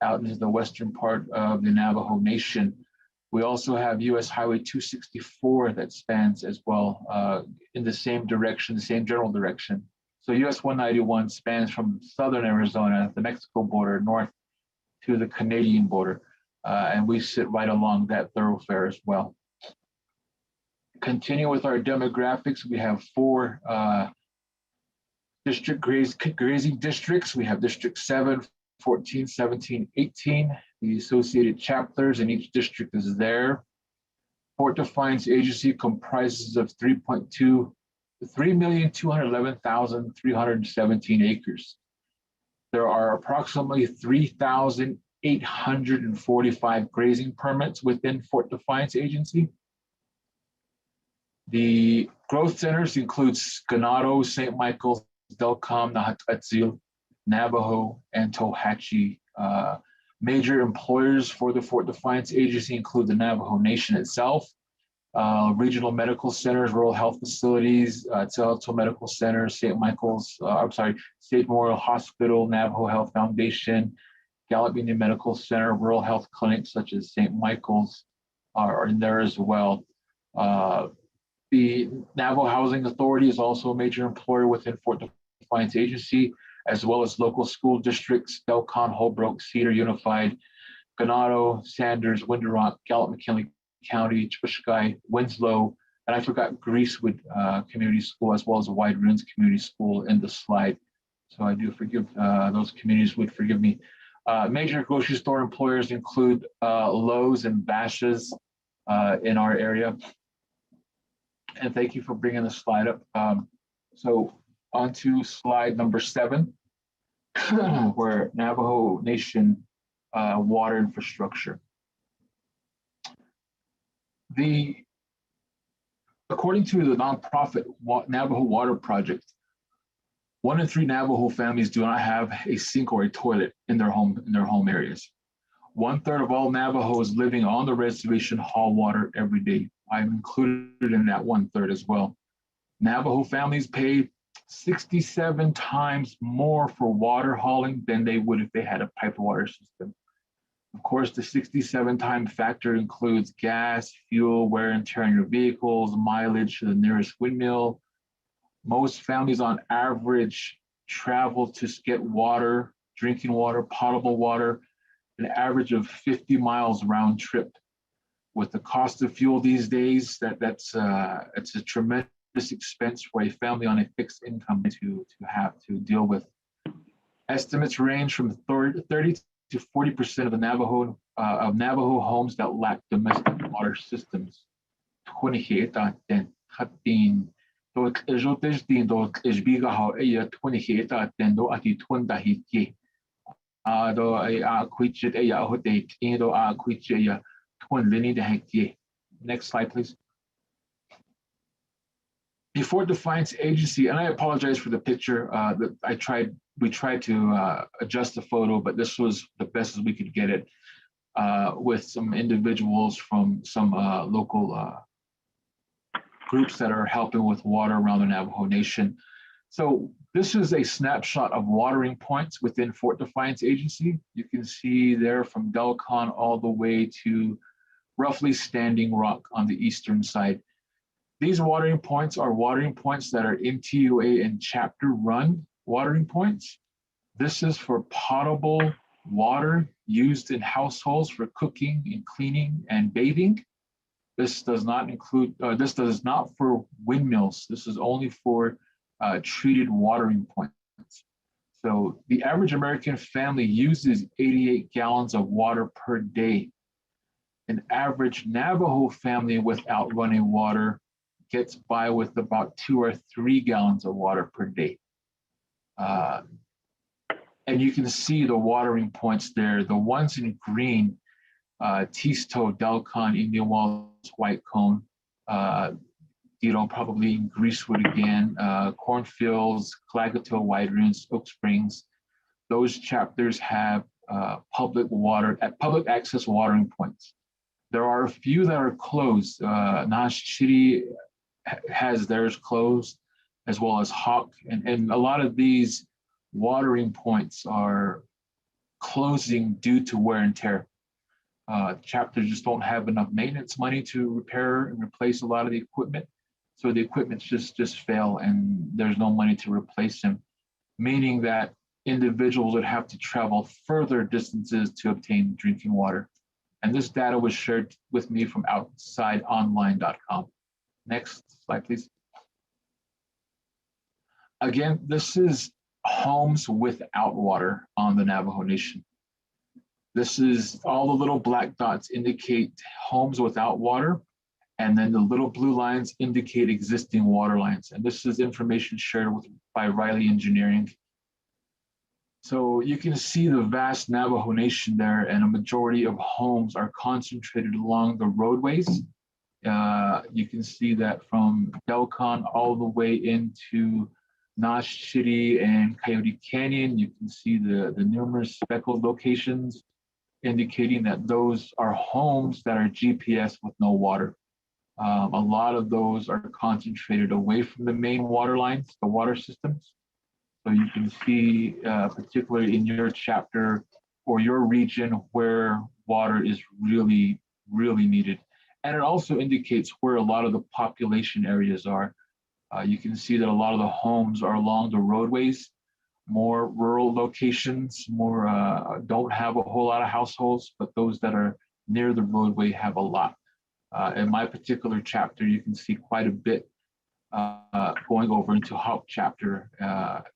out into the western part of the Navajo Nation. We also have US Highway 264 that spans as well in the same direction, the same general direction. So US 191 spans from southern Arizona, the Mexico border, north to the Canadian border. And we sit right along that thoroughfare as well. Continue with our demographics. We have 4 district grazing districts. We have District 7, 14, 17, 18. The associated chapters in each district is there. Fort Defiance Agency comprises of 3,211,317 acres. There are approximately 3,845 grazing permits within Fort Defiance Agency. The growth centers includes Ganado, St. Michael's, Delcom, Naa'bik'iyati, Navajo, and Tohatchi. Major employers for the Fort Defiance Agency include the Navajo Nation itself, regional medical centers, rural health facilities, Tz'elto Medical Center, St. Michael's, State Memorial Hospital, Navajo Health Foundation, Gallup Indian Medical Center, rural health clinics such as St. Michael's are in there as well. The Navajo Housing Authority is also a major employer within Fort Defiance Agency, as well as local school districts, Delcon, Holbrook, Cedar Unified, Ganado, Sanders, Winter Rock, Gallup, McKinley County, Chippewa, Winslow, And I forgot Greasewood Community School as well as Wide Ruins Community School in the slide. So I do forgive those communities would forgive me. Major grocery store employers include Lowe's and Bashas' in our area. And thank you for bringing the slide up. So on to slide number 7, where Navajo Nation water infrastructure. According to the nonprofit Navajo Water Project, 1 in 3 Navajo families do not have a sink or a toilet in their home areas. 1/3 of all Navajos living on the reservation haul water every day. I'm included in that 1/3 as well. Navajo families pay 67 times more for water hauling than they would if they had a piped water system. Of course, the 67-time factor includes gas, fuel, wear and tear on your vehicles, mileage to the nearest windmill. Most families on average travel to get water, drinking water, potable water, an average of 50 miles round trip. With the cost of fuel these days, it's a tremendous expense for a family on a fixed income to have to deal with. Estimates range from 30 to 40% of the Navajo homes that lack domestic water systems. Next slide, please. Before Defiance Agency, and I apologize for the picture. We tried to adjust the photo, but this was the best as we could get it with some individuals from some local groups that are helping with water around the Navajo Nation. So this is a snapshot of watering points within Fort Defiance Agency. You can see there from Delcon all the way to roughly Standing Rock on the eastern side. These watering points are watering points that are NTUA and chapter run watering points. This is for potable water used in households for cooking and cleaning and bathing. This does not include, this does not for windmills. This is only for treated watering points. So the average American family uses 88 gallons of water per day. An average Navajo family without running water gets by with about 2 or 3 gallons of water per day. And you can see the watering points there. The ones in green, Tisto, Delcon, Indian Wells, White Cone, probably in Greasewood again, Cornfields, Clagato, Wide Ruins, Oak Springs. Those chapters have public access watering points. There are a few that are closed. Nash City has theirs closed, as well as Hawk, and a lot of these watering points are closing due to wear and tear. Chapters just don't have enough maintenance money to repair and replace a lot of the equipment. So the equipment just fail and there's no money to replace them, meaning that individuals would have to travel further distances to obtain drinking water. And this data was shared with me from outsideonline.com. Next slide, please. Again, this is homes without water on the Navajo Nation. This is all the little black dots indicate homes without water, and then the little blue lines indicate existing water lines. And this is information shared by Riley Engineering. So you can see the vast Navajo Nation there, and a majority of homes are concentrated along the roadways. You can see that from Delcon all the way into Nash City and Coyote Canyon. You can see the numerous speckled locations indicating that those are homes that are GPS with no water. A lot of those are concentrated away from the main water lines, the water systems. So you can see, particularly in your chapter or your region, where water is really, really needed. And it also indicates where a lot of the population areas are. You can see that a lot of the homes are along the roadways, more rural locations, more don't have a whole lot of households, but those that are near the roadway have a lot. In my particular chapter, you can see quite a bit going over into Hawk chapter,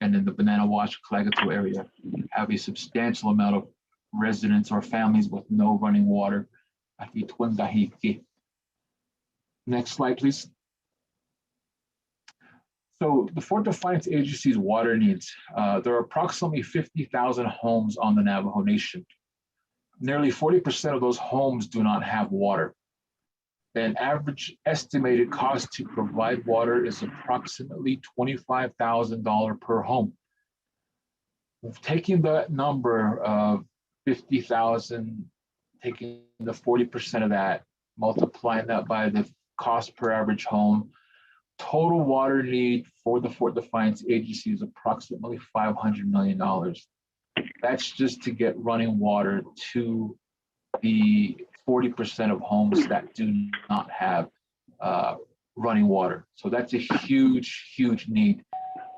and in the Banana Wash Kalagato area, have a substantial amount of residents or families with no running water. Next slide, please. So the Fort Defiance Agency's water needs, there are approximately 50,000 homes on the Navajo Nation. Nearly 40% of those homes do not have water. An average estimated cost to provide water is approximately $25,000 per home. Taking that number of 50,000, taking the 40% of that, multiplying that by the cost per average home, total water need for the Fort Defiance Agency is approximately $500 million. That's just to get running water to the 40% of homes that do not have running water. So that's a huge, huge need.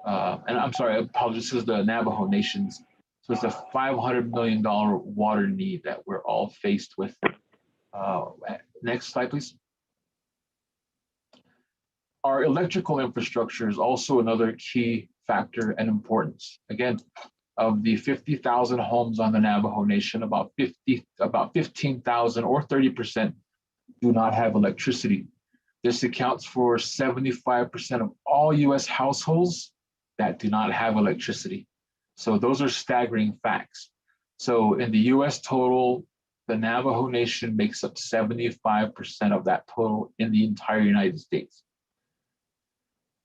And I'm sorry, I apologize, this is the Navajo Nations. So it's a $500 million water need that we're all faced with. Next slide, please. Our electrical infrastructure is also another key factor and importance. Again, of the 50,000 homes on the Navajo Nation, about 15,000 or 30% do not have electricity. This accounts for 75% of all US households that do not have electricity. So those are staggering facts. So in the US total, the Navajo Nation makes up 75% of that total in the entire United States.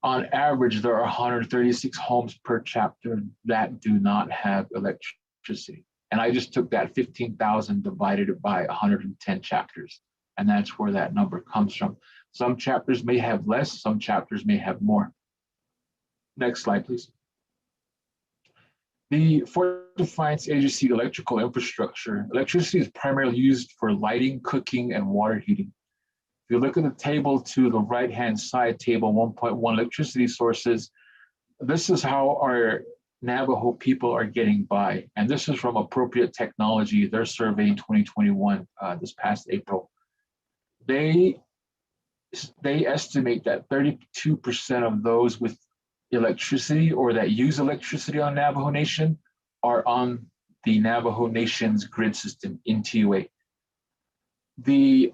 On average, there are 136 homes per chapter that do not have electricity. And I just took that 15,000, divided it by 110 chapters. And that's where that number comes from. Some chapters may have less, some chapters may have more. Next slide, please. The Fort Defiance Agency electrical infrastructure, electricity is primarily used for lighting, cooking, and water heating. If you look at the table to the right-hand side, table 1.1 electricity sources, this is how our Navajo people are getting by. And this is from Appropriate Technology, their survey in 2021, this past April. They estimate that 32% of those with electricity or that use electricity on Navajo Nation are on the Navajo Nation's grid system in TUA. The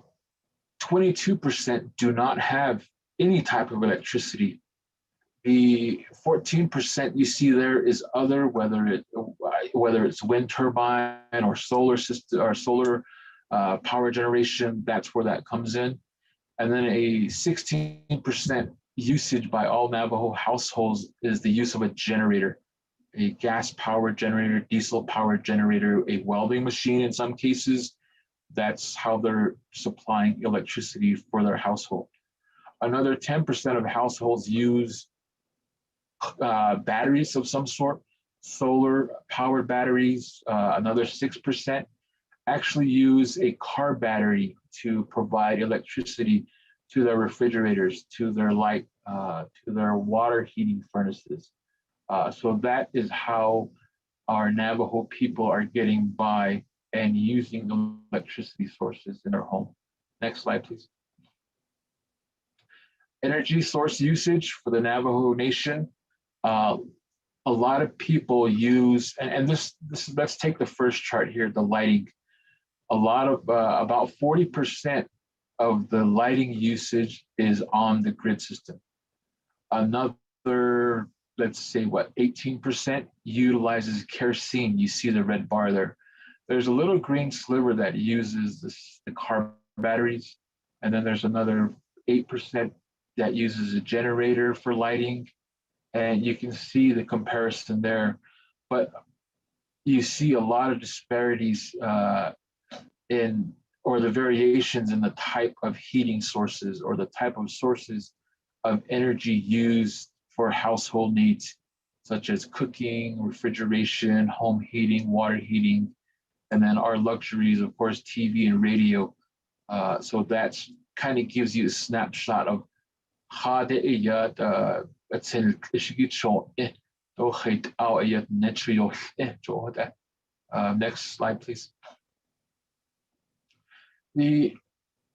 22% do not have any type of electricity. The 14% you see there is other, whether it's wind turbine or solar system or solar power generation. That's where that comes in. And then a 16% usage by all Navajo households is the use of a generator, a gas power generator, diesel power generator, a welding machine in some cases. That's how they're supplying electricity for their household. Another 10% of households use batteries of some sort, solar powered batteries. Another 6% actually use a car battery to provide electricity to their refrigerators, to their light, to their water heating furnaces. So that is how our Navajo people are getting by and using the electricity sources in their home. Next slide, please. Energy source usage for the Navajo Nation. A lot of people use, and this let's take the first chart here, the lighting. A lot of, about 40% of the lighting usage is on the grid system. Another, let's say what, 18% utilizes kerosene. You see the red bar there. There's a little green sliver that uses the car batteries. And then there's another 8% that uses a generator for lighting. And you can see the comparison there. But you see a lot of disparities or the variations in the type of heating sources or the type of sources of energy used for household needs, such as cooking, refrigeration, home heating, water heating, and then our luxuries, of course, TV and radio. So that's kind of gives you a snapshot of how the next slide, please. The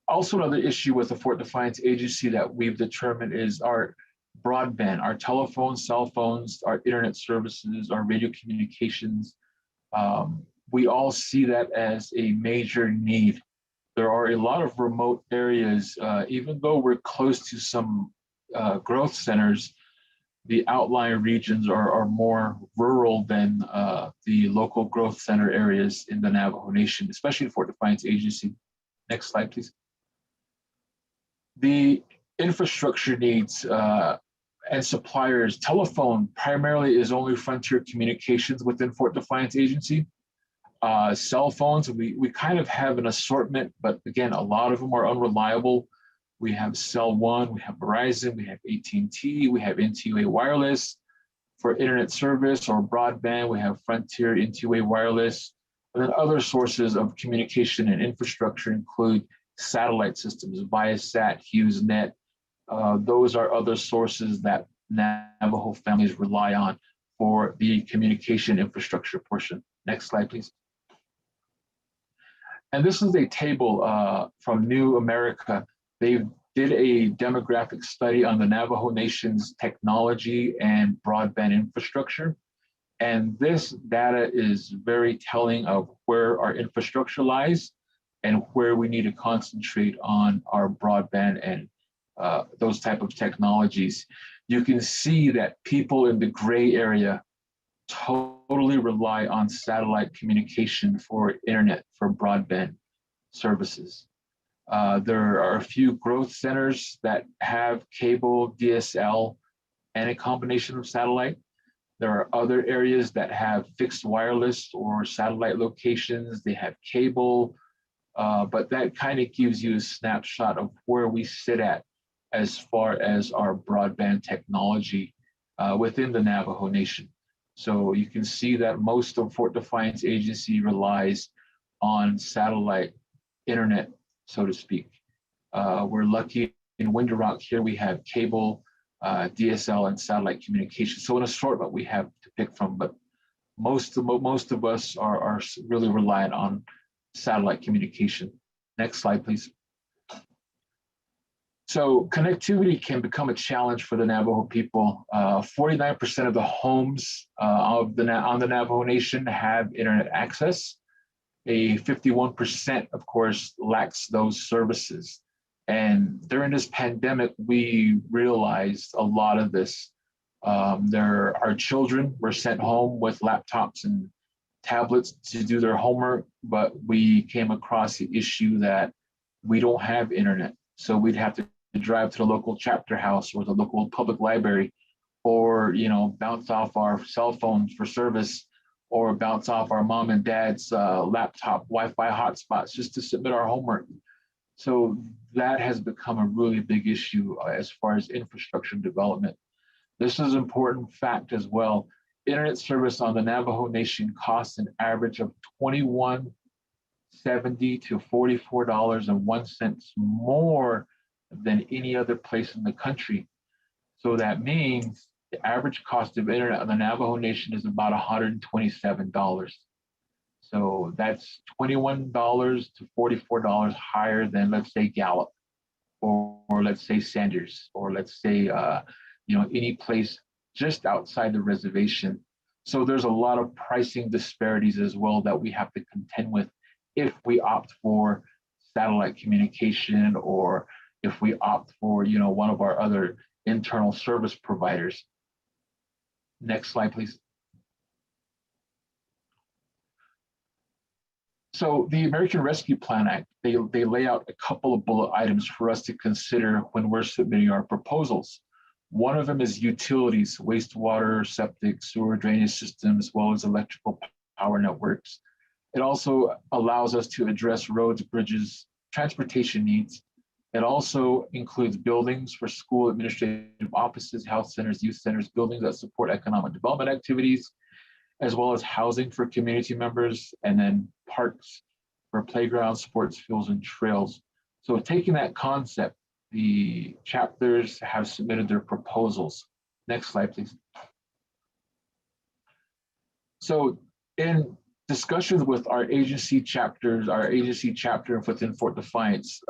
Also, another issue with the Fort Defiance agency that we've determined is our broadband, our telephones, cell phones, our internet services, our radio communications. We all see that as a major need. There are a lot of remote areas, even though we're close to some growth centers, the outlying regions are more rural than the local growth center areas in the Navajo Nation, especially the Fort Defiance agency. Next slide, please. The infrastructure needs and suppliers, telephone primarily is only Frontier Communications within Fort Defiance agency. Cell phones, we kind of have an assortment, but again, a lot of them are unreliable. We have Cell One, we have Verizon, we have AT&T, we have NTUA Wireless. For internet service or broadband, we have Frontier, NTUA Wireless. And then other sources of communication and infrastructure include satellite systems, Viasat, HughesNet. Those are other sources that Navajo families rely on for the communication infrastructure portion. Next slide, please. And this is a table from New America. They did a demographic study on the Navajo Nation's technology and broadband infrastructure. And this data is very telling of where our infrastructure lies and where we need to concentrate on our broadband and those type of technologies. You can see that people in the gray area totally rely on satellite communication for internet, for broadband services. There are a few growth centers that have cable, DSL, and a combination of satellite. There are other areas that have fixed wireless or satellite locations. They have cable, but that kind of gives you a snapshot of where we sit at as far as our broadband technology within the Navajo Nation. So you can see that most of Fort Defiance agency relies on satellite internet, so to speak. We're lucky in Window Rock here, we have cable, DSL, and satellite communication. So an assortment we have to pick from, but most of us are really reliant on satellite communication. Next slide, please. So connectivity can become a challenge for the Navajo people. 49% of the homes on the Navajo Nation have internet access. A 51%, of course, lacks those services. And during this pandemic, we realized a lot of this. Our children were sent home with laptops and tablets to do their homework, but we came across the issue that we don't have internet. So we'd have to drive to the local chapter house or the local public library, or bounce off our cell phones for service, or bounce off our mom and dad's laptop Wi-Fi hotspots just to submit our homework. So that has become a really big issue as far as infrastructure development. This is an important fact as well. Internet service on the Navajo Nation costs an average of $21.70 to $44.01 more than any other place in the country. So that means the average cost of internet on the Navajo Nation is about $127. So that's $21 to $44 higher than, let's say, Gallup, or let's say Sanders, or let's say any place just outside the reservation. So there's a lot of pricing disparities as well that we have to contend with if we opt for satellite communication, or if we opt for one of our other internal service providers. Next slide, please. So the American Rescue Plan Act, they lay out a couple of bullet items for us to consider when we're submitting our proposals. One of them is utilities, wastewater, septic, sewer, drainage systems, as well as electrical power networks. It also allows us to address roads, bridges, transportation needs. It also includes buildings for school administrative offices, health centers, youth centers, buildings that support economic development activities, as well as housing for community members, and then parks for playgrounds, sports fields, and trails. So taking that concept, the chapters have submitted their proposals. Next slide, please. So in discussions with our agency chapters, our agency chapter within Fort Defiance,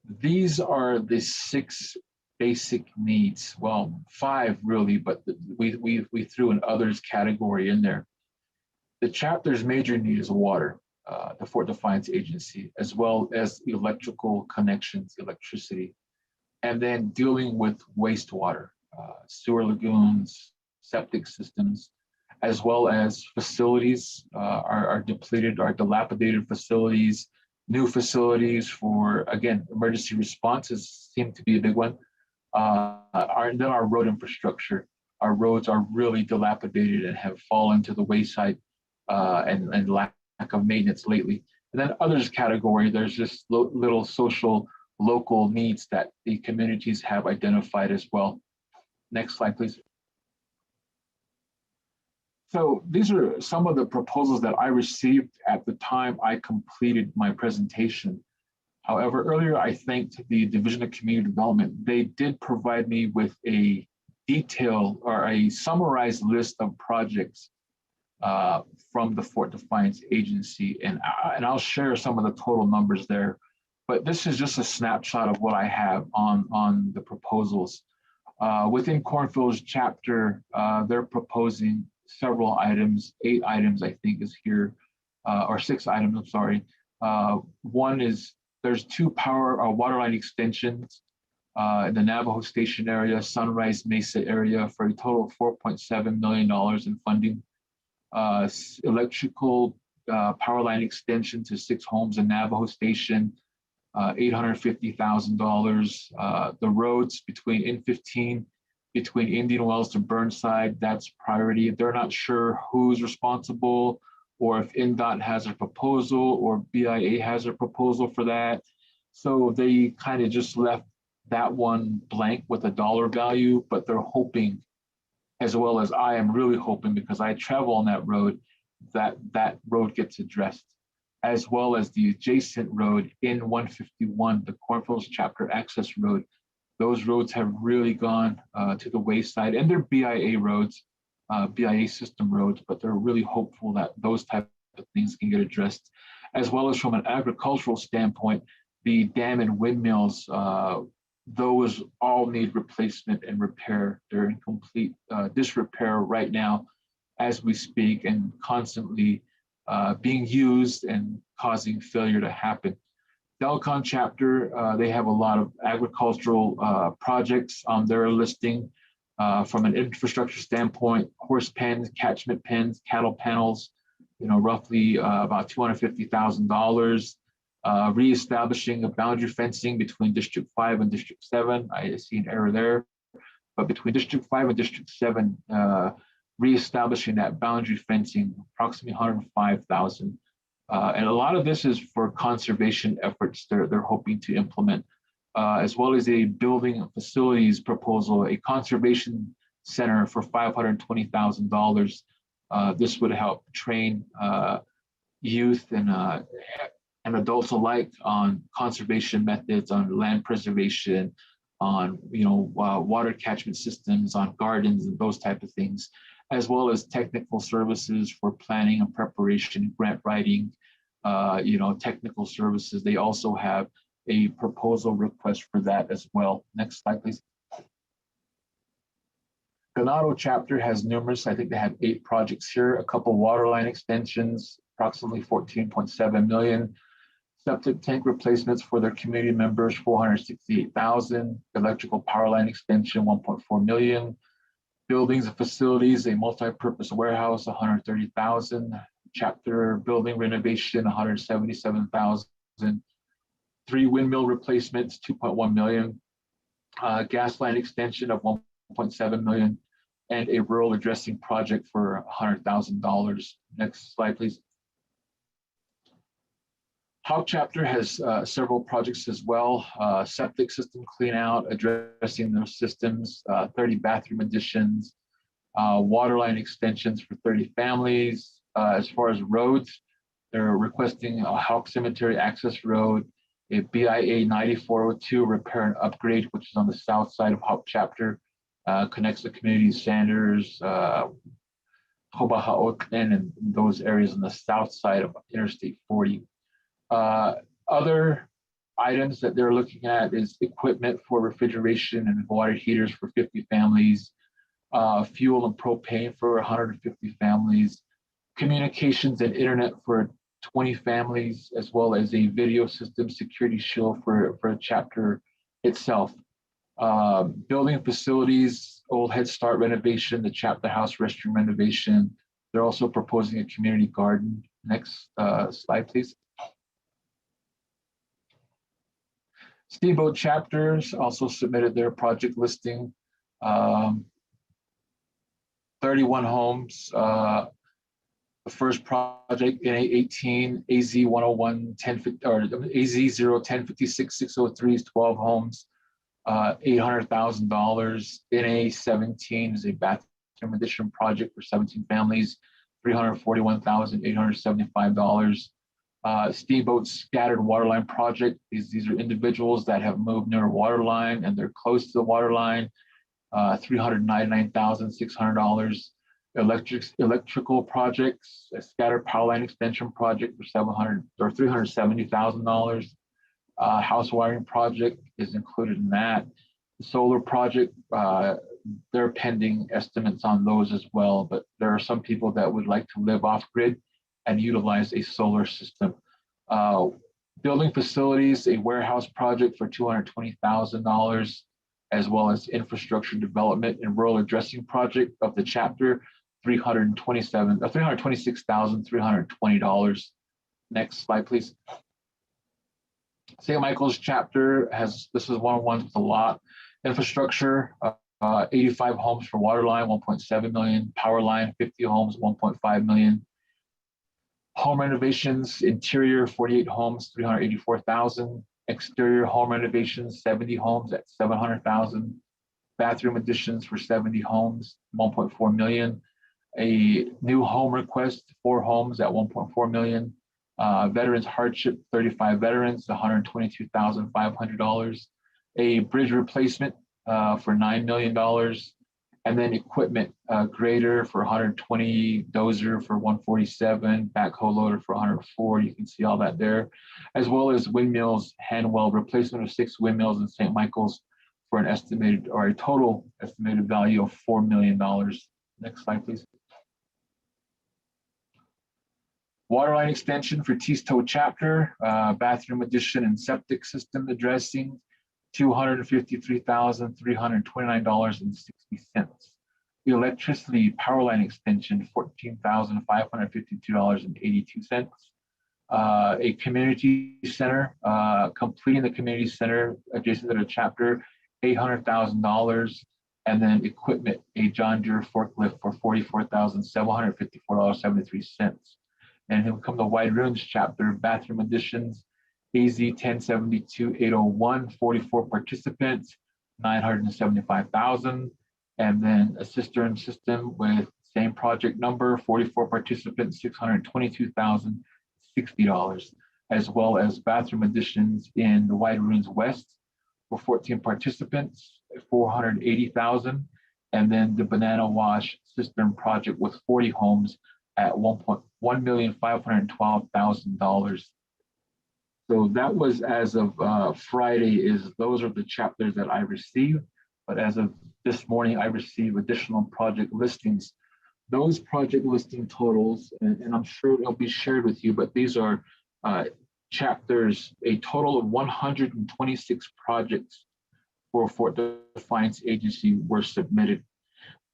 these are the 6 basic needs. Well, 5 really, but we threw an others category in there. The chapter's major need is water, the Fort Defiance Agency, as well as electrical connections, electricity, and then dealing with wastewater, sewer lagoons, septic systems, as well as facilities are depleted, are dilapidated facilities, new facilities for, again, emergency responses seem to be a big one. Then our road infrastructure. Our roads are really dilapidated and have fallen to the wayside and lack of maintenance lately. And then others category, there's just little social, local needs that the communities have identified as well. Next slide, please. So these are some of the proposals that I received at the time I completed my presentation. However, earlier I thanked the Division of Community Development. They did provide me with a detailed or a summarized list of projects from the Fort Defiance Agency, and I'll share some of the total numbers there. But this is just a snapshot of what I have on the proposals. Within Cornfield's chapter, they're proposing several items, 8 items I think is here, or 6 items, I'm sorry. One is there's 2 water line extensions in the Navajo Station area, Sunrise Mesa area for a total of $4.7 million in funding. Electrical power line extension to 6 homes in Navajo Station, $850,000. The roads between N15, between Indian Wells to Burnside, that's priority. They're not sure who's responsible, or if NDOT has a proposal or BIA has a proposal for that. So they kind of just left that one blank with a dollar value, but they're hoping, as well as I am really hoping, because I travel on that road, that that road gets addressed, as well as the adjacent road in 151, the Cornfields Chapter Access Road. Those roads have really gone to the wayside, and they're BIA roads, BIA system roads, but they're really hopeful that those type of things can get addressed, as well as from an agricultural standpoint, the dam and windmills, those all need replacement and repair. They're in complete disrepair right now as we speak, and constantly being used and causing failure to happen. Delcon chapter, they have a lot of agricultural projects on their listing from an infrastructure standpoint: horse pens, catchment pens, cattle panels, roughly about $250,000. Reestablishing a boundary fencing between District 5 and District 7. I see an error there, but between District 5 and District 7, reestablishing that boundary fencing, approximately $105,000. And a lot of this is for conservation efforts they're hoping to implement, as well as a building facilities proposal, a conservation center for $520,000. This would help train youth and adults alike on conservation methods, on land preservation, on water catchment systems, on gardens and those type of things, as well as technical services for planning and preparation, grant writing, technical services. They also have a proposal request for that as well. Next slide, please. Ganado chapter has numerous, I think they have 8 projects here, a couple water line extensions, approximately $14.7 million. Septic tank replacements for their community members, $468,000. Electrical power line extension, $1.4 million. Buildings and facilities, a multi-purpose warehouse, $130,000. Chapter building renovation, $177,000. 3 windmill replacements, $2.1 million. Gas line extension of $1.7 million, and a rural addressing project for $100,000. Next slide, please. Hawk chapter has several projects as well. Septic system clean out, addressing those systems, 30 bathroom additions, water line extensions for 30 families. As far as roads, they're requesting a Hawk Cemetery access road, a BIA 9402 repair and upgrade, which is on the south side of Hawk chapter, connects the communities Sanders, Hobahaoknen, and those areas on the south side of Interstate 40. Other items that they're looking at is equipment for refrigeration and water heaters for 50 families, fuel and propane for 150 families, communications and internet for 20 families, as well as a video system security shield for a chapter itself. Building facilities, old Head Start renovation, the chapter house restroom renovation. They're also proposing a community garden. Next slide, please. Steamboat chapters also submitted their project listing. 31 homes. The first project in 18 AZ 101 1050 or AZ 01056 603 is 12 homes, $800,000. NA 17 is a bathroom addition project for 17 families, $341,875. Steamboat scattered waterline project. These are individuals that have moved near a water line and they're close to the water line. $399,600. Electrical projects, a scattered power line extension project for $370,000. House wiring project is included in that. The solar project, they're pending estimates on those as well, but there are some people that would like to live off grid and utilize a solar system. Building facilities, a warehouse project for $220,000, as well as infrastructure development and rural addressing project of the chapter, $326,320. Next slide, please. St. Michael's chapter has, this is one of the ones with a lot. Infrastructure, 85 homes for water line, 1.7 million. Power line, 50 homes, 1.5 million. Home renovations, interior, 48 homes, 384,000. Exterior home renovations, 70 homes at 700,000. Bathroom additions for 70 homes, 1.4 million. A new home request, 4 homes at 1.4 million. Veterans hardship, 35 veterans, $122,500. A bridge replacement for $9 million. And then equipment, grader for 120, dozer for 147, backhoe loader for 104. You can see all that there, as well as windmills, hand weld replacement of 6 windmills in St. Michael's for an estimated or a total estimated value of $4 million. Next slide, please. Waterline extension for Tisto chapter, bathroom addition and septic system addressing, $253,329.60. The electricity power line extension, $14,552.82. A community center, completing the community center adjacent to the chapter, $800,000. And then equipment, a John Deere forklift for $44,754.73. And here we come to Wide Ruins chapter, bathroom additions, AZ 1072-801, 44 participants, $975,000. And then a cistern system with same project number, 44 participants, $622,060, as well as bathroom additions in the Wide Ruins West for 14 participants, $480,000. And then the Banana Wash cistern project with 40 homes at $1,512,000. So that was as of Friday. Those are the chapters that I received. But as of this morning, I received additional project listings. Those project listing totals, and I'm sure it'll be shared with you, but these are chapters, a total of 126 projects for Fort Defiance Agency were submitted.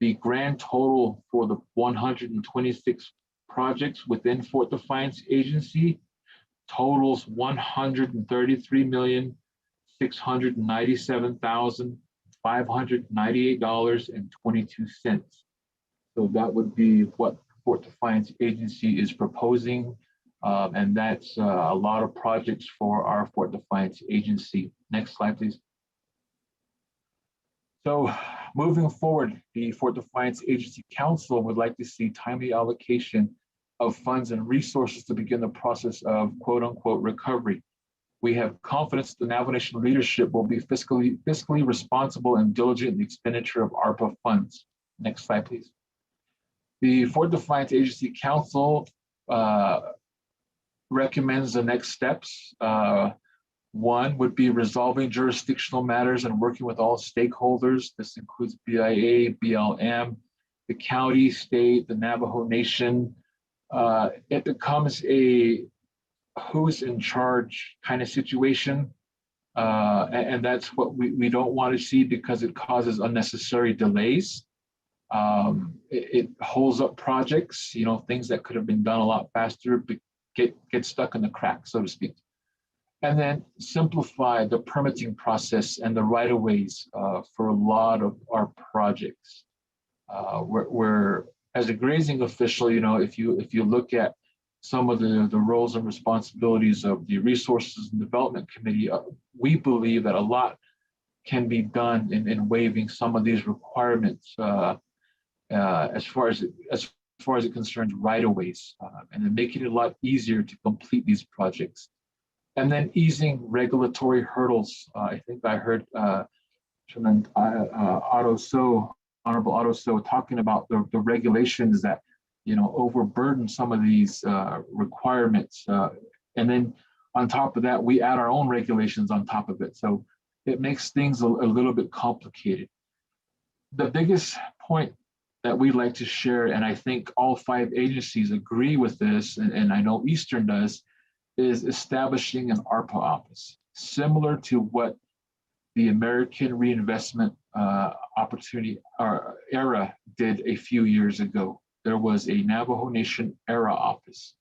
The grand total for the 126 projects within Fort Defiance Agency totals $133,697,598.22. So that would be what Fort Defiance Agency is proposing. And that's a lot of projects for our Fort Defiance Agency. Next slide, please. So moving forward, the Fort Defiance Agency Council would like to see timely allocation of funds and resources to begin the process of quote unquote recovery. We have confidence the Navajo Nation leadership will be fiscally responsible and diligent in the expenditure of ARPA funds. Next slide, please. The Fort Defiance Agency Council recommends the next steps. One would be resolving jurisdictional matters and working with all stakeholders. This includes BIA, BLM, the county, state, the Navajo Nation. It becomes a who's in charge kind of situation. And that's what we don't want to see because it causes unnecessary delays. It holds up projects, things that could have been done a lot faster, but get stuck in the crack, so to speak. And then simplify the permitting process and the right-of-ways for a lot of our projects. Where as a grazing official, if you look at some of the roles and responsibilities of the Resources and Development Committee, we believe that a lot can be done in waiving some of these requirements as far as it concerns right-of-ways, and then making it a lot easier to complete these projects. And then easing regulatory hurdles. I think I heard Honorable Otto So talking about the regulations that overburden some of these requirements. And then on top of that, we add our own regulations on top of it. So it makes things a little bit complicated. The biggest point that we'd like to share, and I think all 5 agencies agree with this, and I know Eastern does, is establishing an ARPA office, similar to what the American Reinvestment Opportunity ERA did a few years ago. There was a Navajo Nation ERA office.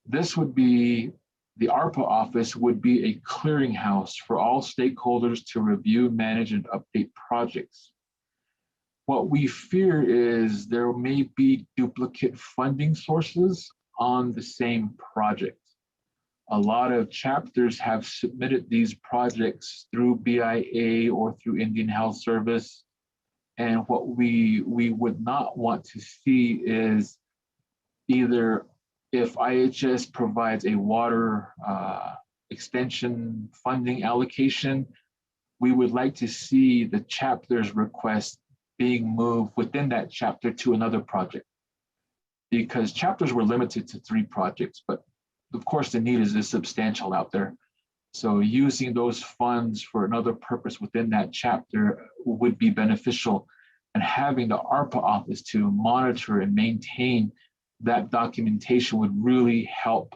This would be, the ARPA office would be a clearinghouse for all stakeholders to review, manage, and update projects. What we fear is there may be duplicate funding sources on the same project. A lot of chapters have submitted these projects through BIA or through Indian Health Service. And what we would not want to see is either if IHS provides a water extension funding allocation, we would like to see the chapter's request being moved within that chapter to another project. Because chapters were limited to 3 projects, but of course, the need is substantial out there. So using those funds for another purpose within that chapter would be beneficial. And having the ARPA office to monitor and maintain that documentation would really help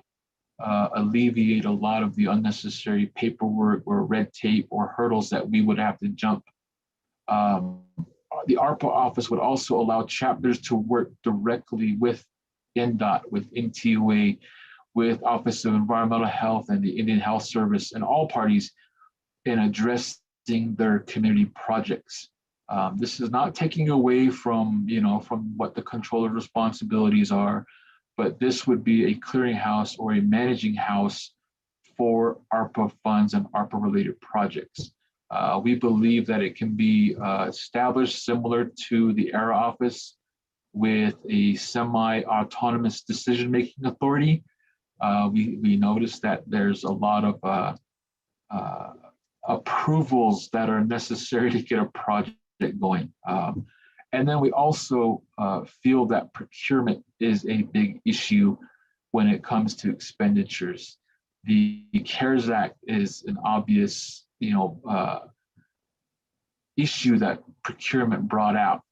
alleviate a lot of the unnecessary paperwork or red tape or hurdles that we would have to jump. The ARPA office would also allow chapters to work directly with NDOT, with NTOA, with Office of Environmental Health and the Indian Health Service and all parties in addressing their community projects. This is not taking away from what the controller's responsibilities are, but this would be a clearinghouse or a managing house for ARPA funds and ARPA related projects. We believe that it can be established similar to the ERA office with a semi-autonomous decision-making authority. We noticed that there's a lot of approvals that are necessary to get a project going. And then we also feel that procurement is a big issue when it comes to expenditures. The CARES Act is an obvious, issue that procurement brought out.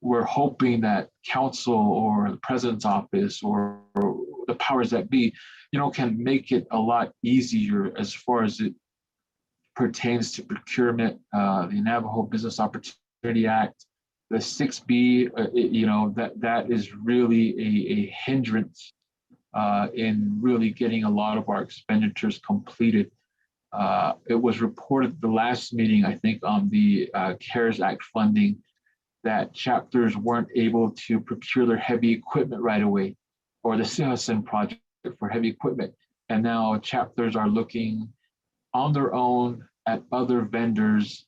We're hoping that council or the president's office or the powers that be, can make it a lot easier as far as it pertains to procurement. The Navajo Business Opportunity Act, the 6B, that is really a hindrance in really getting a lot of our expenditures completed. It was reported at the last meeting, I think, on the CARES Act funding, that chapters weren't able to procure their heavy equipment right away, or the Sihasin project for heavy equipment. And now chapters are looking on their own at other vendors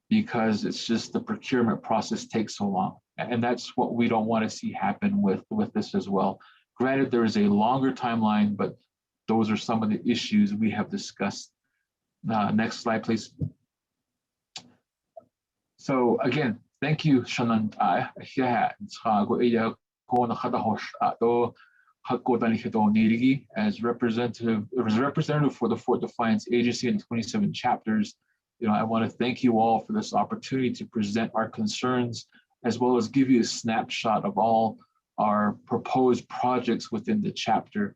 because it's just the procurement process takes so long. And that's what we don't want to see happen with this as well. Granted, there is a longer timeline, but those are some of the issues we have discussed. Next slide, please. So again, thank you, Shannon. as representative for the Fort Defiance Agency and 27 chapters. I want to thank you all for this opportunity to present our concerns, as well as give you a snapshot of all our proposed projects within the chapter.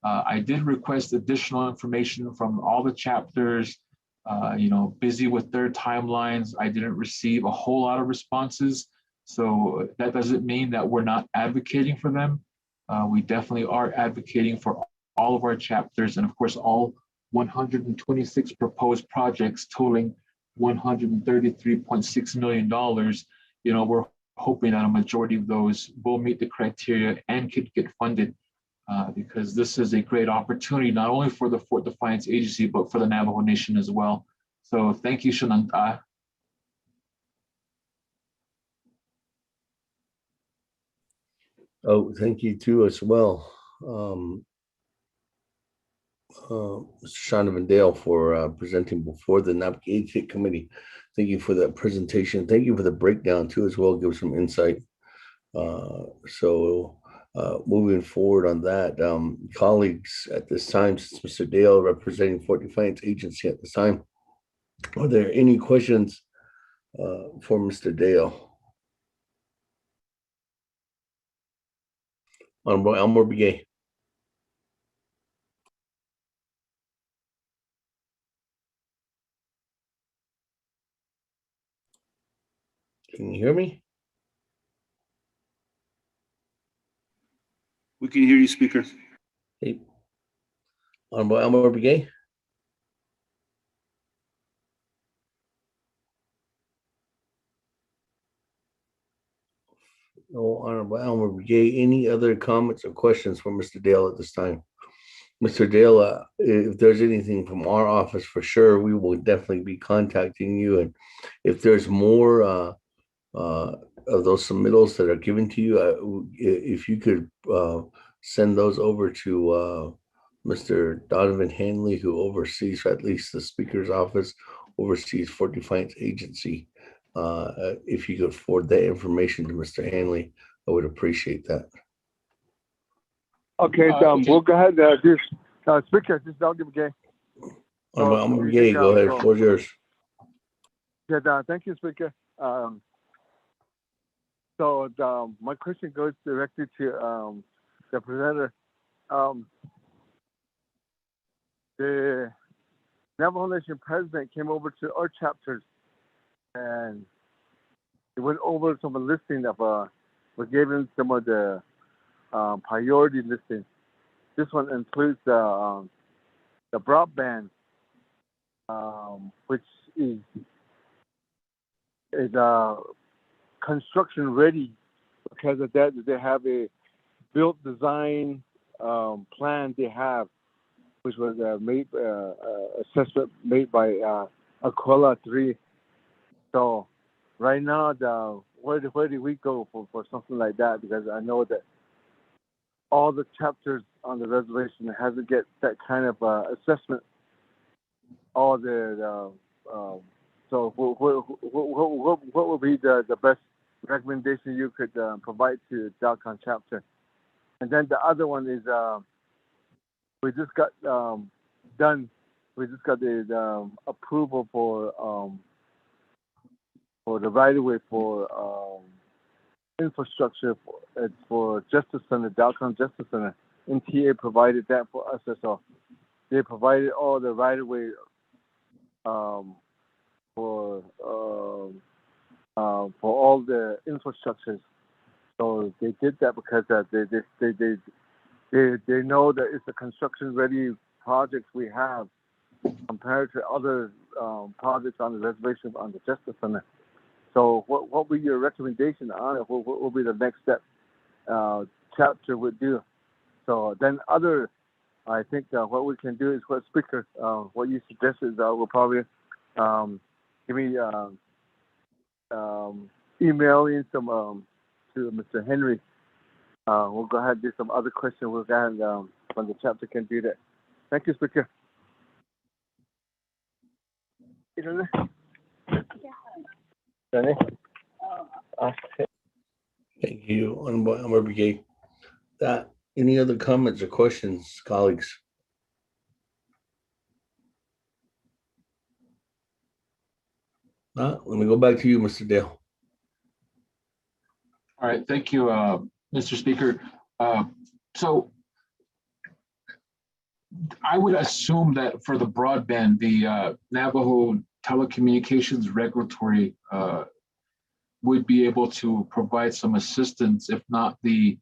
I did request additional information from all the chapters, busy with their timelines. I didn't receive a whole lot of responses. So that doesn't mean that we're not advocating for them. We definitely are advocating for all of our chapters, and of course, all 126 proposed projects totaling $133.6 million. We're hoping that a majority of those will meet the criteria and could get funded, because this is a great opportunity, not only for the Fort Defiance Agency, but for the Navajo Nation as well. So thank you, Shananta. Oh, thank you too as well, Shonda Dale, for presenting before the Naa'bik'iyati committee. Thank you for that presentation. Thank you for the breakdown too as well. Give some insight. Moving forward on that, colleagues, at this time, since Mr. Dale representing Fort Defiance Agency at this time, are there any questions for Mr. Dale? Honorable Elmer Begay. Can you hear me? We can hear you, Speaker. Hey. Honorable Elmer Begay. No, Honorable Elmer Begay. Any other comments or questions for Mr. Dale at this time? Mr. Dale, if there's anything from our office, for sure, we will definitely be contacting you. And if there's more of those submittals that are given to you, if you could send those over to Mr. Donovan Hanley, who oversees, or at least the Speaker's office, oversees Fort Defiance Agency. If you could forward that information to Mr. Hanley, I would appreciate that. Okay, we'll go ahead. Speaker, this is Dr. McGay. I'm McGay. Go ahead. Floor is yours. Yeah, thank you, Speaker. My question goes directly to the presenter. The Navajo Nation president came over to our chapters, and he went over some of the listing of we gave him some of the priority listings. This one includes the broadband, which is construction ready because of that. They have a built design plan they have, which was made assessment made by Aquila 3. So right now, where do we go for something like that? Because I know that all the chapters on the reservation hasn't get that kind of assessment. All the so what would be the best recommendation you could provide to Dalcon chapter? And then the other one is we just got done. We just got the approval for the right of way for infrastructure for Justice Center, Dalcon Justice Center. NTA provided that for us as well. They provided all the right of way for all the infrastructures. So they did that because they know that it's a construction ready project we have compared to other projects on the reservation on the Justice Center. So what will be your recommendation on it? What will be the next step chapter would do? So then I think what we can do is what Speaker, what you suggested will probably give me email in some to Mr. Henry. We'll go ahead and do some other questions. We'll go ahead when the chapter can do that. Thank you, Speaker. Thank you, Honorable Elmer Begay. That Any other comments or questions, colleagues? Let me go back to you, Mr. Dale. All right, thank you, Mr. Speaker. So I would assume that for the broadband, the Navajo Telecommunications Regulatory would be able to provide some assistance, if not the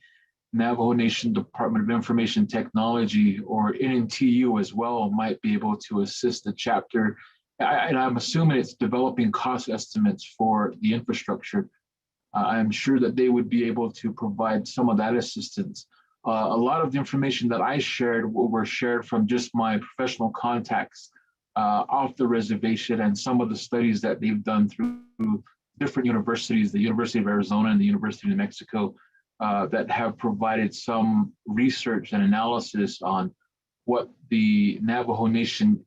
Navajo Nation Department of Information Technology or NNTU as well might be able to assist the chapter. And I'm assuming it's developing cost estimates for the infrastructure. I'm sure that they would be able to provide some of that assistance. A lot of the information that I shared were shared from just my professional contacts off the reservation and some of the studies that they've done through different universities, the University of Arizona and the University of New Mexico, that have provided some research and analysis on what the Navajo Nation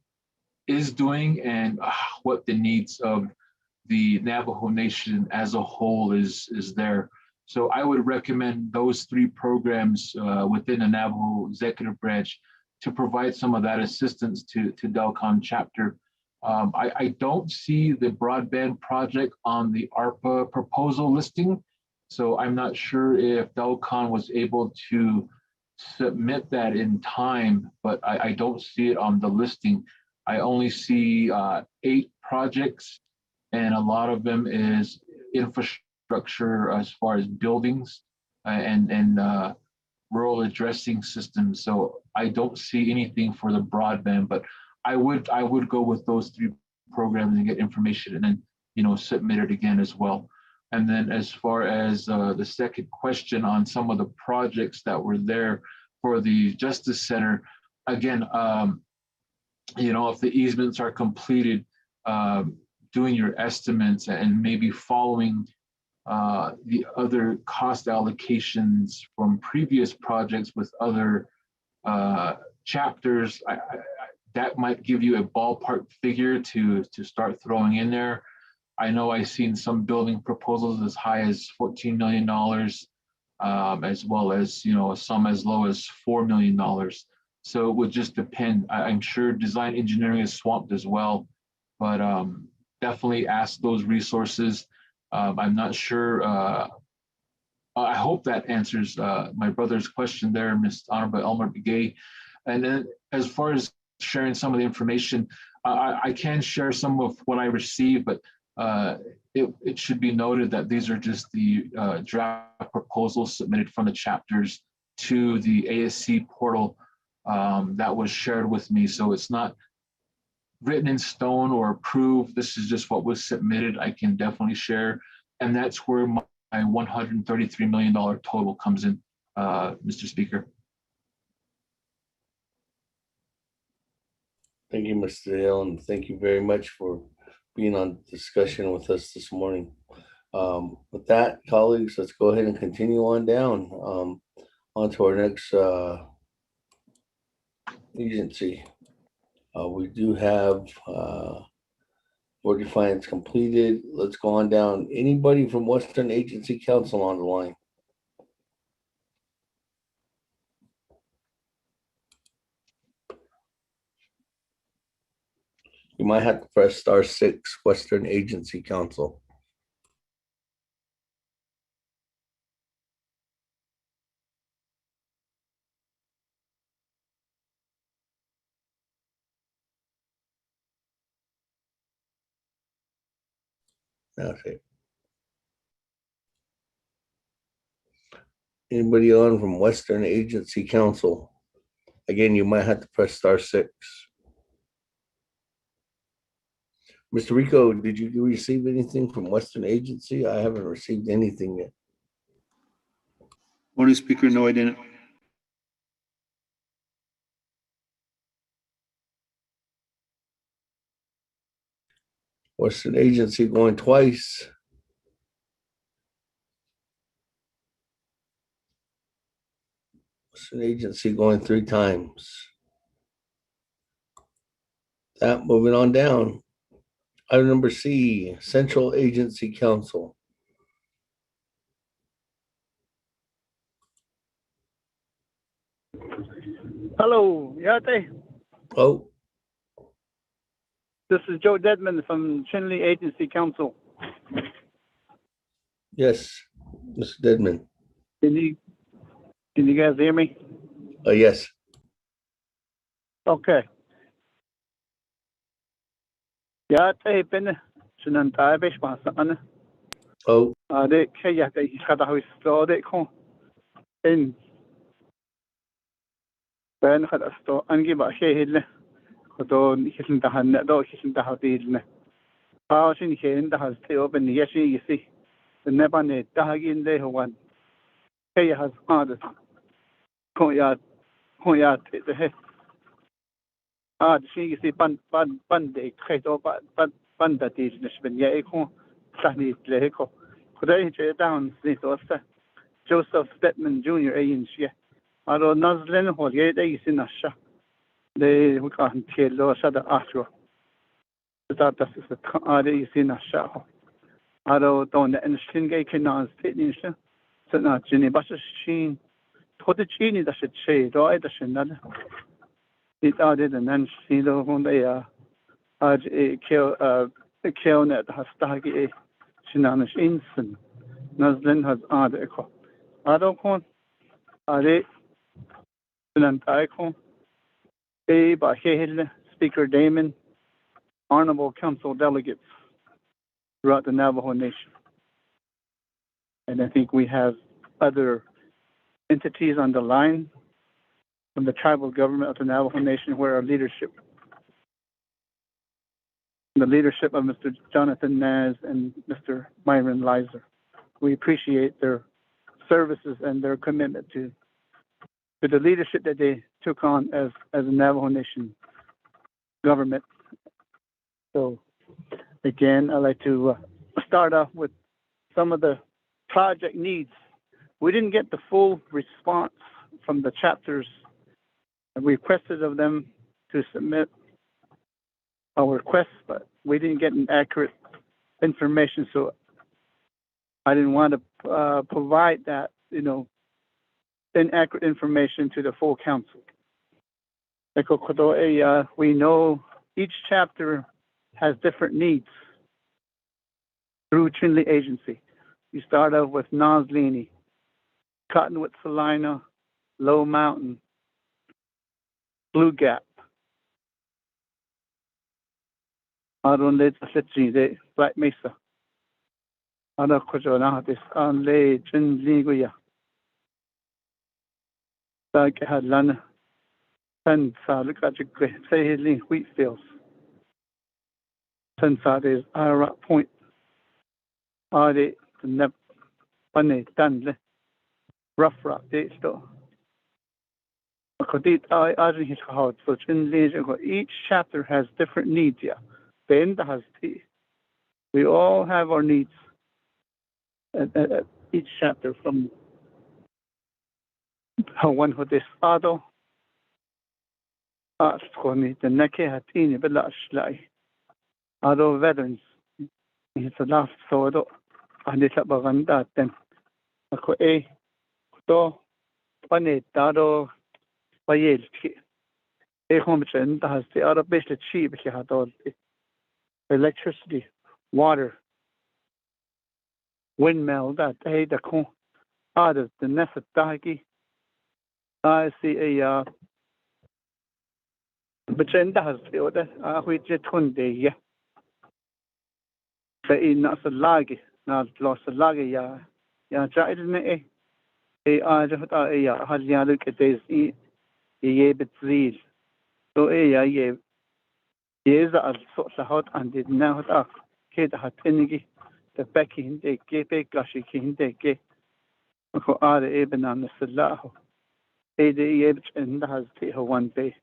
is doing and what the needs of the Navajo Nation as a whole is there. So I would recommend those three programs within the Navajo Executive Branch to provide some of that assistance to Delcon chapter. I don't see the broadband project on the ARPA proposal listing, so I'm not sure if Delcon was able to submit that in time, but I don't see it on the listing. I only see 8 projects, and a lot of them is infrastructure as far as buildings and rural addressing systems. So I don't see anything for the broadband, but I would go with those 3 programs and get information and then submit it again as well. And then as far as the second question on some of the projects that were there for the Justice Center, again, if the easements are completed, doing your estimates and maybe following the other cost allocations from previous projects with other chapters, that might give you a ballpark figure to start throwing in there. I know I've seen some building proposals as high as $14 million, as well as some as low as $4 million. So it would just depend. I'm sure design engineering is swamped as well, but definitely ask those resources. I'm not sure. I hope that answers my brother's question there, Ms. Honorable Elmer Begay. And then as far as sharing some of the information, I can share some of what I received, but it should be noted that these are just the draft proposals submitted from the chapters to the ASC portal that was shared with me. So it's not written in stone or approved. This is just what was submitted. I can definitely share. And that's where my $133 million total comes in, Mr. Speaker. Thank you, Mr. Dale, and thank you very much for being on discussion with us this morning. With that, colleagues, let's go ahead and continue on down on to our next agency. We do have board defiance completed. Let's go on down. Anybody from Western Agency Council on the line? You might have to press *6, Western Agency Council. That's it. Anybody on from Western Agency Council? Again, you might have to press *6. Mr. Rico, did you receive anything from Western Agency? I haven't received anything yet. Morning, Speaker. No, I didn't. Western Agency going twice. Western Agency going 3 times. That moving on down. Item number C, Central Agency Council. Hello, Yate. Oh, This is Joe Dedman from Chinley Agency Council. yes, Mr. Deadman. Can you guys hear me? Yes. Okay. Yate bin Shinantai Bishmasana. Oh, De Kayaka Hadawi Sto de Con. In Ben Hadasto Angiba Shehidle. Kodon Hisindahan, do Hisindahadilne. Pashin Hin the has stay open Yeshi, you see. The Nebane Dahagin de one. Kaya has added. Koyat the head. She is ban de Kato Banda Nishbin Yaeko, Sani Leco. Could I down Snitosa? Joseph Stetman Jr. Agency. Although Nazlin or Yet is in a shop. They who can't kill or shut the Ashro. That is a is in a shop. Although don't and Stingay cannot sit in shop. So not Jenny Bush Sheen. Put the chini that should shade or either should not. It added and then see the one they are a kill net has staggy Shinanish instant. Nazlin has added a call. I don't want a icon. A by Hill, Speaker Damon, honorable council delegates throughout the Navajo Nation. And I think we have other entities on the line from the tribal government of the Navajo Nation where our leadership, the leadership of Mr. Jonathan Naz and Mr. Myron Lizer. We appreciate their services and their commitment to the leadership that they took on as a Navajo Nation government. So again, I'd like to start off with some of the project needs. We didn't get the full response from the chapters. We requested of them to submit our requests, but we didn't get an accurate information. So I didn't want to provide that, inaccurate information to the full council. We know each chapter has different needs through Chinley Agency. You start out with Noslini, Cottonwood Salina, Low Mountain, Blue Gap, Adon Led Black Mesa, Ada Kojonatis, on Le Chinliguya, Hadlana, Sansa, look at your say wheat fields. Sansa is Ara Point, Ade, the Nep, Bunny, Dunley, Rough Rock, they still. So each chapter has different needs. Yeah, Ben has we all have our needs at each chapter from one who this auto. The Neke Hatini Belash Auto veterans. It's a last photo and it's about that then. A to Pane Dado. Has the other basically cheap electricity, water, windmill that the con others the Nefetagi. I see a Bachenda has the other which it one day, yeah. Say not a lagi, not lost a lagi, yeah, child in a had ya look at this. Ye betzil. So ye is a sort of hot and did now hot kid hat inigi the becky in the gepe gashi in the ge. Ko are eben on the salaho. The yebch and has take her one day.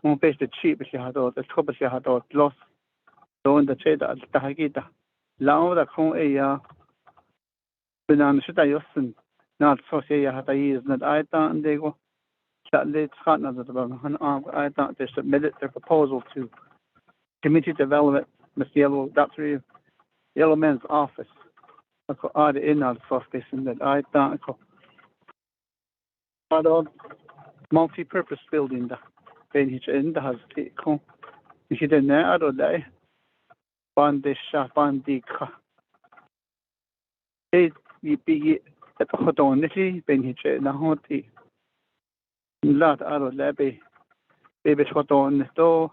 One base the cheap she had all the trouble she had all lost. So in the trade at the hagita. Lao the con banana should I yosin not so say you had a years not I thought and they go. That led Scotland I thought they submitted their proposal to Community Development, Mr. Yellow, Dr. Yellowman's office. I got all the in on the first and that I thought multi-purpose building da ben hiç elinde hazırlığı kon iki de ne arolay bandesha bandika bir hodonli ben hiç na hoti lat arolay be hodon to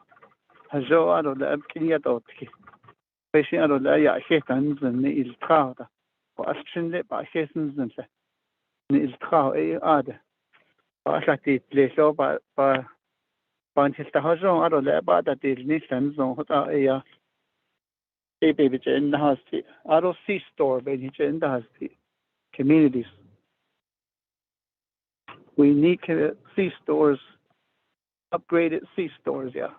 hajo arolay kinya dotki peşin arolay ya şeytan zınne ilkada bu aslında başesinin zınne ne ilkada adı başlatı pleşo ba Bantilta hajon arole bada dilni senzo hota ya baby in the house aro C-store baby in the house communities. We need C-stores, upgraded C-stores, yeah,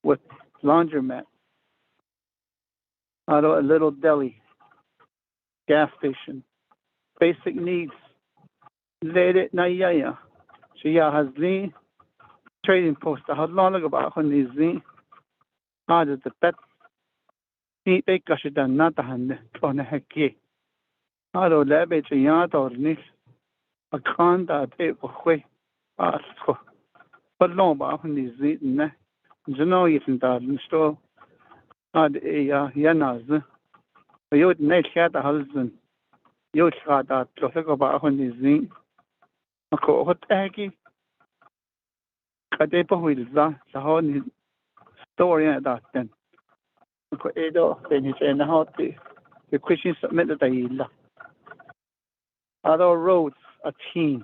with laundromat, aro a little deli, gas station, basic needs. Lede na ya. She ya has the trading post. How long ago about when these the the pet. Ni be kashidan na tahan on a heki. Aro lebe ya tornis. A kanda te bukwe. Asko. But long about when these the ne. Jano yitin da sto. Ad ya yanaz. Yod ne shata halzen. Yod shata trofego about when these the. Ako hot heki. Kade po wilza. Sahon story that then. Ko edo finish and how the question submitted the other roads a team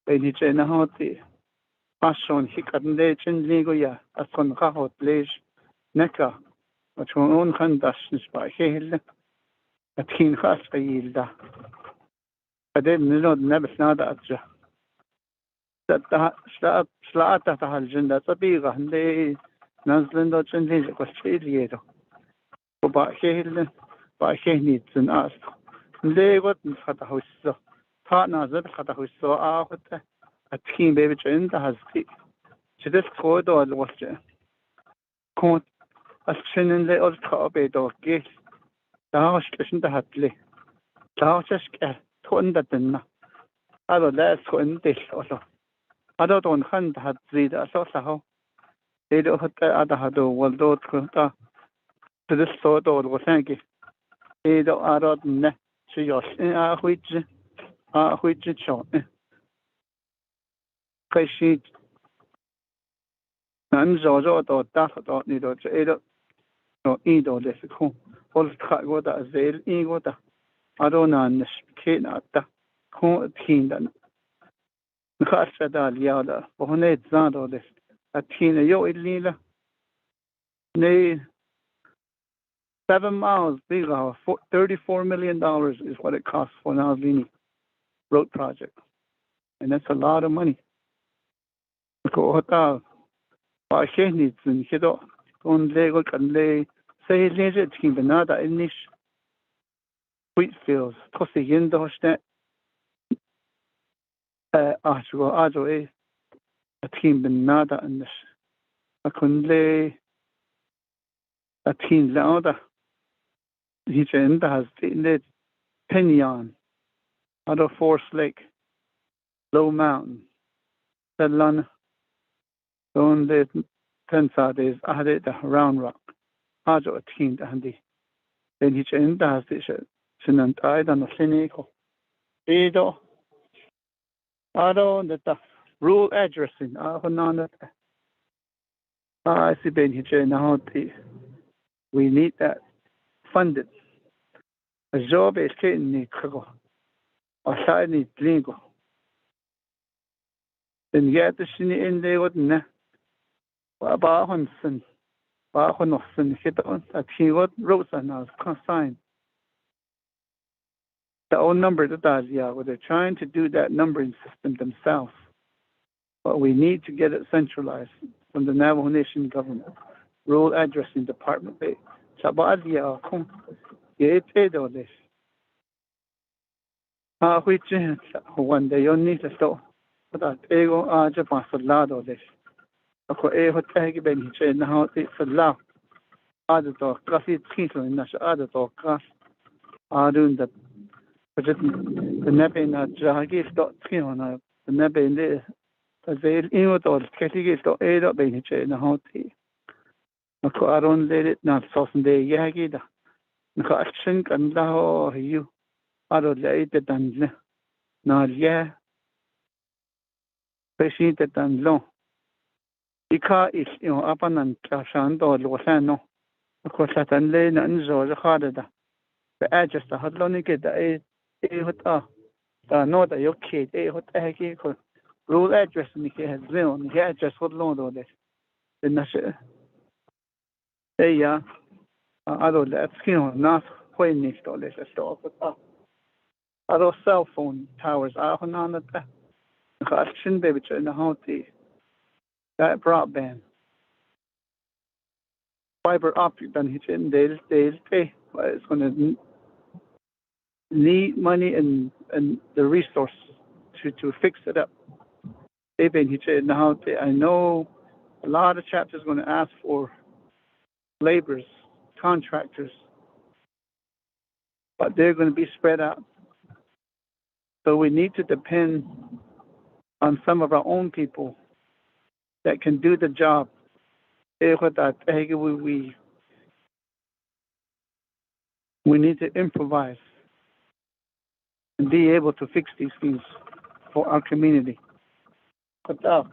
finish and how the passion he can lay in legoya as on how place neka but on conditions by hill a team has a yilda but then never snad at that slata to halgenda to be and they Nazlendo change was chiliero. Ba hel ba heni tsun as le got khata hosso ta na zab khata hosso a khata a team baby chen da has ti chides khodo al wasche kon as chenen le ol kha be do ge da station da hatle da chaske ton da denna alo la son de olo ado don khan da hat zi da so sa ho e do khata ada hado wal do khata to this sort of was thank you. Edo arod ne chiyos which chon. Kashi nan zozo to to ni do edo no ido les ko ol go da zel go da arona nes kena ta ko tindan. Khasa da liada bohne zando les atina yo ilila ne 7 miles, bigger, $34 million is what it costs for an Alvini road project. And that's a lot of money. Ko ba sheni tsin hido on lego kan le say leje tin benada inish wheat fields to se yendo ste ajo a tin benada inish a kun le a tin lauda he has the Pinyon, out of Forest Lake, Low Mountain, Sedlun, on the 10 days, I had it the Round Rock, Ajo a team handy. Then he has this Sinan died on the Sinico. Edo, Ado, the rural addressing, I see Ben now we need that funded. A job is getting Nico or shiny Lingo. Then yet the Shini in there wouldn't ne. Bahonson, Bahonoson hit on that he would Rosa now consigned. The old number that does, yeah, where they're trying to do that numbering system themselves. But we need to get it centralized from the Navajo Nation government, rural addressing department. Sabadia, come. Ye pedo this. Which one day you need to stop. But that ego are Japan lado this. A co a hotel ben chain how it's a laugh. Other dog, coffee tinkle in the other dog class are doing the nepping at Jahagi stop the nepping there تزيل إيمو دول كتيجي تو إيدا بين شيء نهاتي نكو أرون ليلت نالصوص دي يهجي ده نكو أكشن كان له هيو أرو لأيت دنجل ناليه بشين تدنجلو إكا إيش إيو أبنان كاشان دول وسانو نكو ساتن لي ننزو جخادة بأجس تهدلوني كده إيه هتا تا نودا يوكيد إيه هتا هكي كو rule address نكي هزيو نكي address هدلون دولي النشأ إيا أرو لأتسكينو ناس وين نيك دولي سستو هتا أرو cell phone towers أرو نانتا نكو أكشن بيبتش نهوتي that broadband fiber optic done hit in days pay it's going to need money and the resource to fix it up. They've been hit in now. I know a lot of chapters going to ask for laborers, contractors, but they're going to be spread out. So we need to depend on some of our own people that can do the job. We need to improvise and be able to fix these things for our community. But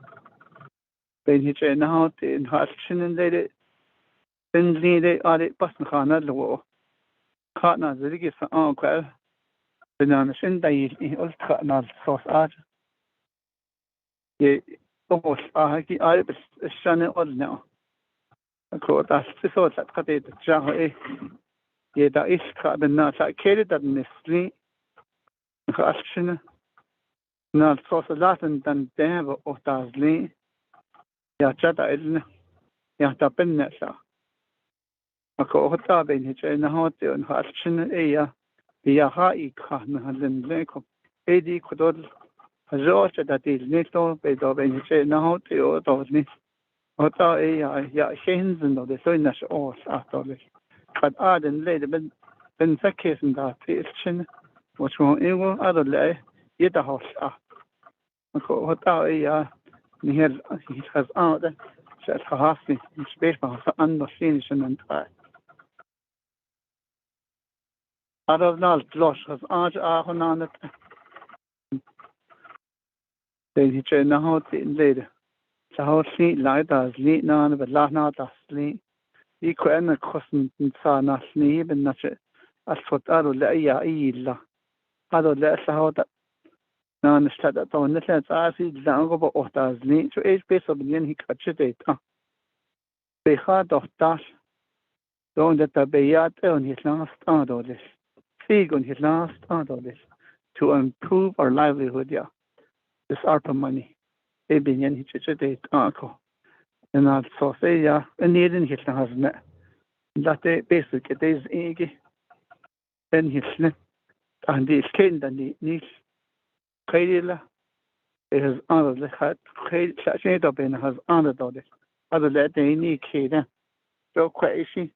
بين هيك نهار نهار شنن ليلة بنلي لي على بس نخانا لو خانا زريجي سان قال بنانا شن دايل قلت خانا الصوص ي أوس هاكي بس الشنة قلنا أكو تاس صوت قتيت جاه إيه يدا إيش خابنا تأكيد النسلي نخاشنا نال صوص لاتن دان أو تازلي يا جدا إلنا يا تبنا شا أكو هتا بين هيك نهات نخاشنا إياه يا هاي خان هلن لكم إيدي كدول هجوش داتيل نيتو بيدو بين هيك نهات أو تازلي هتا إياه يا شينزن دو دسوينش أوس أتولي قد آدن ليد بن سكيسن داتي إلشن وشو إيوه أدو لأي يدهوش أكو هتا إياه نهر يخز آده شأت خاصي مش بيش بحث أنو سيني شننتقاي أدو نال تلوش خز آخو نانت دين هيك نهوتي ليد تهوتي لايداز لي نان بالله ناداز لي يكو أنا خصن نتسا ناسني بالنشأ أسفت أدو لأي إيلا أدو لأسهوتا نان اشتاد تو نتلا عاسي لانغو با اوتازني شو ايش بيسو بنين هيك اتشتيت بيخا دوفتاش دون دتابيات اون هيتلاست دولش فيغون هيتلاست دولش to improve our livelihood yeah this ARPA money e binin hichetete ako and also say yeah and needing hitla hasna that basic it is igi and hitla and the kind and the خيريلا has honored the hat خير شيء طبعا has honored ده هذا اللي تاني كده جو كويسي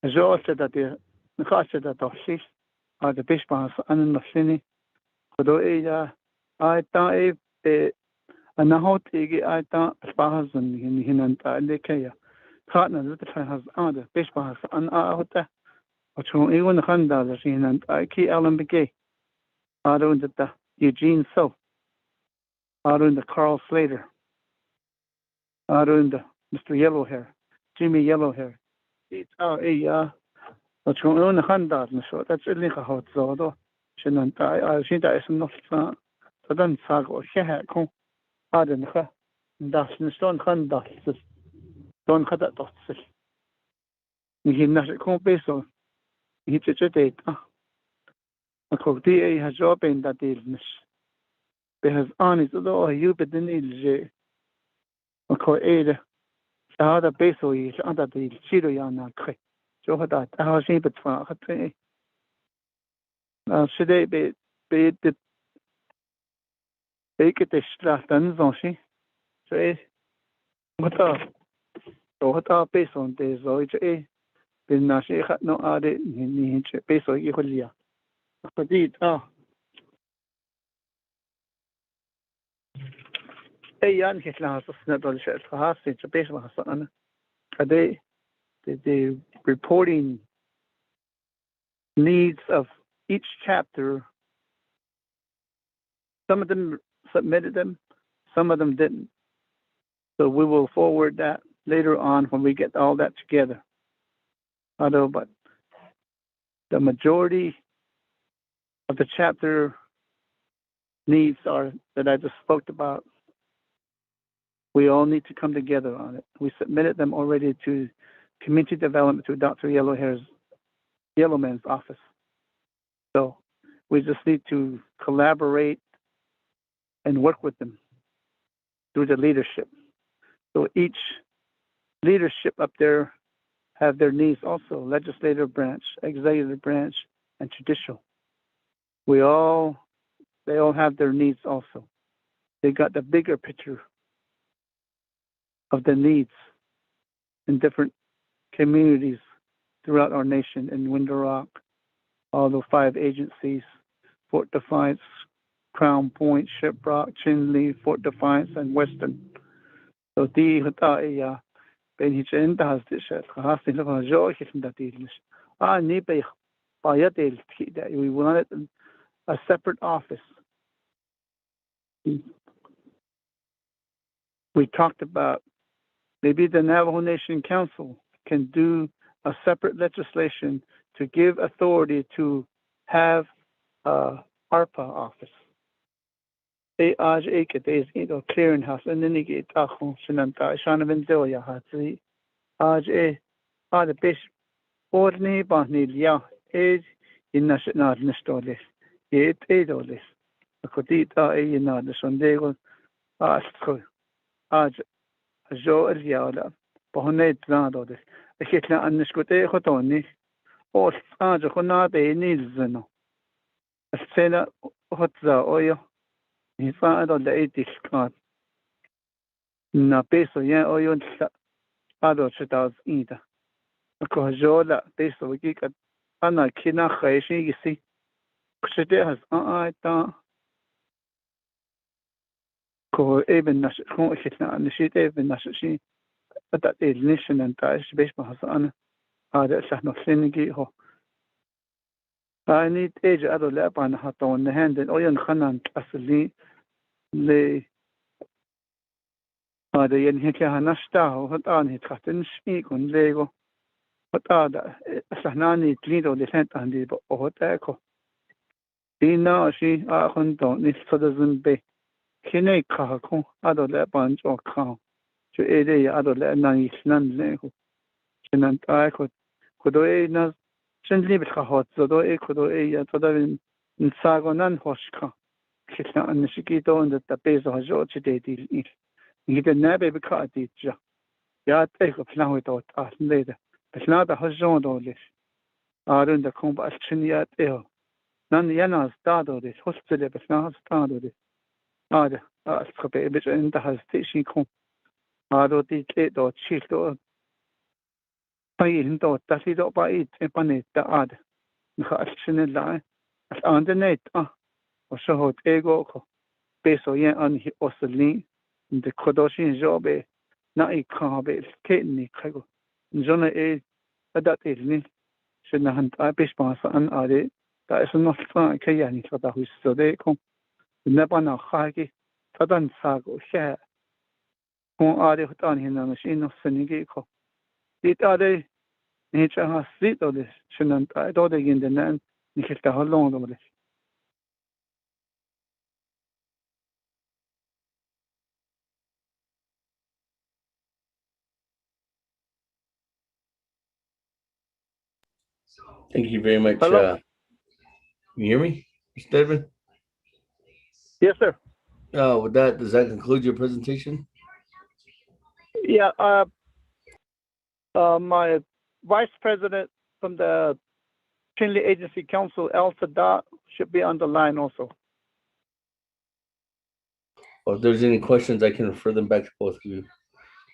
جو أشتى نخاش ده توشيش هذا بيش بس أنا نفسني خدو إيه تا إيه أنا هو تيجي تا بس هنا أنت اللي كيا خاطنا زت has honored بيش بس أنا هوته وشو إيه ونخان ده شيء هنا أنت كي ألم بكي هذا وانت Eugene So, Arunda Carl Slater, Arunda Mr. Yellowhair, Jimmy Yellowhair. It's what's going on in the Handad, so that's a link of Zodo. Shouldn't I think that is not so then Sago Shehako, Adenha, that's in Stone Handad, Don't cut that dots. He not a compeso, he took a date. أكو دي هجوب بين داديل مش بهز آني تدو هيو بدن إلجي أكو إيده هذا بيسو يش أنت ديل شيرو يانا كي جو هذا أهوشين بتفا خطري شدي بيكتش لا تنزونشي شو إيه هتا بيسو دي زوج إيه بالناشي خطنو آده نهيش بيسو يخليا جديد Ayan hitla hasna dol shel khasi chapes hasana. Ade the reporting needs of each chapter. Some of them submitted them, some of them didn't. So we will forward that later on when we get all that together. Although, but the majority of the chapter needs are that I just spoke about. We all need to come together on it. We submitted them already to community development to Dr. Yellowman's office. So we just need to collaborate and work with them through the leadership. So each leadership up there have their needs also, legislative branch, executive branch, and judicial. They all have their needs also. They got the bigger picture of the needs in different communities throughout our nation in Window Rock, all the 5 agencies, Fort Defiance, Crown Point, Shiprock, Chinley, Fort Defiance, and Western. So the hata ben hitchen da has this has in the jo hitchen that is ni be bayatel that we wanted a separate office. We talked about maybe the Navajo Nation Council can do a separate legislation to give authority to have a ARPA office. They aj eke days clearinghouse and then get achon shenanta shana venzoya hatsi aj the best ordni bahni ya age in national nistoles it $8 akotita na the sondego aj jo riala bahne $3 eketla anniskote khotoni or aj khona be nilzeno السنة هتزا أويو نفاعل ولا إيدي كات نبيسو ين أويو نسا هذا شتاز إيدا أكو جولا بيسو وكيك أنا كنا خايشين يسي كشتي هز تا كو إيبن نش كون إشتنا نشيت إيبن نششين أتا إيدنيشن أنتاش بيش بحث أنا هذا سحنا سنجي هو I need age ado lepan haton hand and oyan khanan asli le hada yen hekya hanashta hatan hit khatin shmi kun lego hatada sahnani tlido le sant andi bo hota ko dina shi a khon to ni sadazun be kine kha ko ado lepan jo kha jo ede ado le nan isnan le ko sinan ta ko kodo e na شنلي بالخوات زادو إيه كدو إيه تدا من ساقونان خوشكا كتنا النشكيتو عند التبيز هجوت شديدي الإيل نجد النبي بكاتي جا يا تيجو بلاه توت ليدا بس نادا هجون دولش آرون دا كون بأشنيات إيه نان يناز دادو ديش هستلي بس ناز دادو ديش هذا أسقبي بس أنت هستيشي كون هذا دي تليدو تشيلدو طيب تاسيدو بايد إبانيت تاعد نخاشن الله الأندنيت وشهود إيجوكو بيسو ين أنهي أصلين ند كدوشين جوبي ناي كابي الكيني كيجو نجونا إيه أدات إلني شنا هنت بيش بانسا أن آدي تا إسو نصفان كياني تدا هو السوديكو نبانا خاكي تدا نساقو شاء كون آدي هتان هنا مشين نصنيجيكو ديت آدي نيجا هاسي دولش شنن دودة يندنن نكلتا هلون دولش Thank you very much. Hello? You hear me, Mr. Devin? Yes, sir. With that, does that conclude your presentation? Yeah, my vice president from the Chinle Agency Council, El Sadat, should be on the line also. Or if there's any questions, I can refer them back to both of you.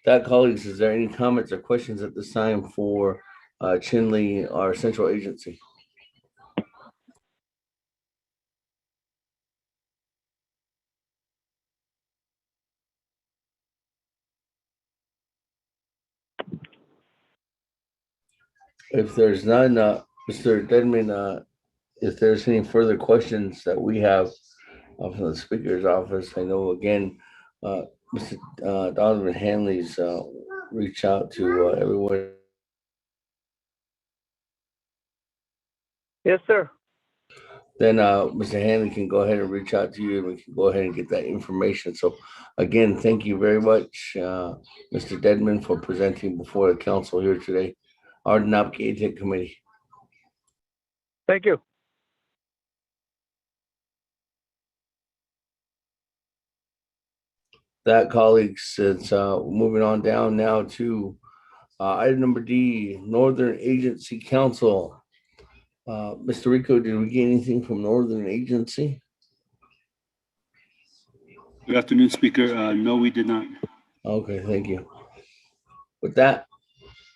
That, colleagues, is there any comments or questions at this time for Chinle, our central agency? If there's none, Mr. Dedman, if there's any further questions that we have from the speaker's office, I know again, Mr. Donovan Hanley's reach out to everyone. Yes, sir. Then Mr. Hanley can go ahead and reach out to you and we can go ahead and get that information. So again, thank you very much, Mr. Dedman, for presenting before the council here today, our Naa'bik'iyati committee. Thank you. That, colleagues, it's moving on down now to item number D, Northern Agency Council. Mr. Rico, did we get anything from Northern Agency? Good afternoon, Speaker. No, we did not. Okay, thank you. With that,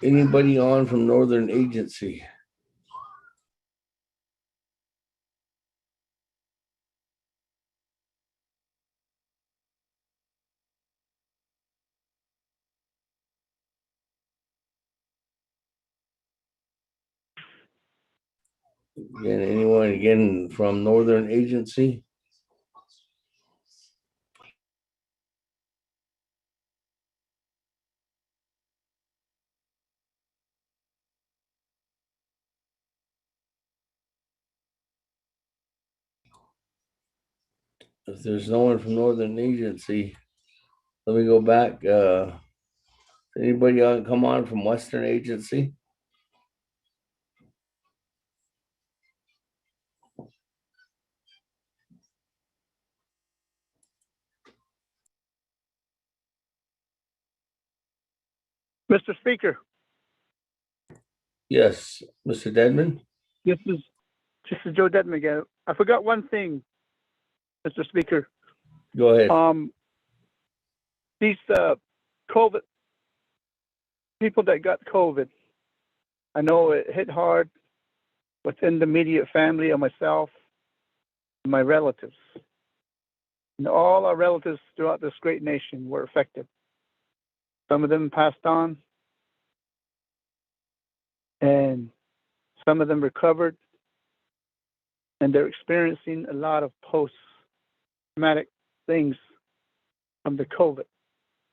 anybody on from Northern Agency? Again, anyone again from Northern Agency? If there's no one from Northern Agency, let me go back. Anybody come on from Western Agency? Mr. Speaker, Yes, Mr. Dedman? this is Joe Detman again. I forgot one thing, Mr. Speaker. Go ahead. These COVID people that got COVID, I know it hit hard within the immediate family of myself, and my relatives. And all our relatives throughout this great nation were affected. Some of them passed on, and some of them recovered, and they're experiencing a lot of post-traumatic things from the COVID.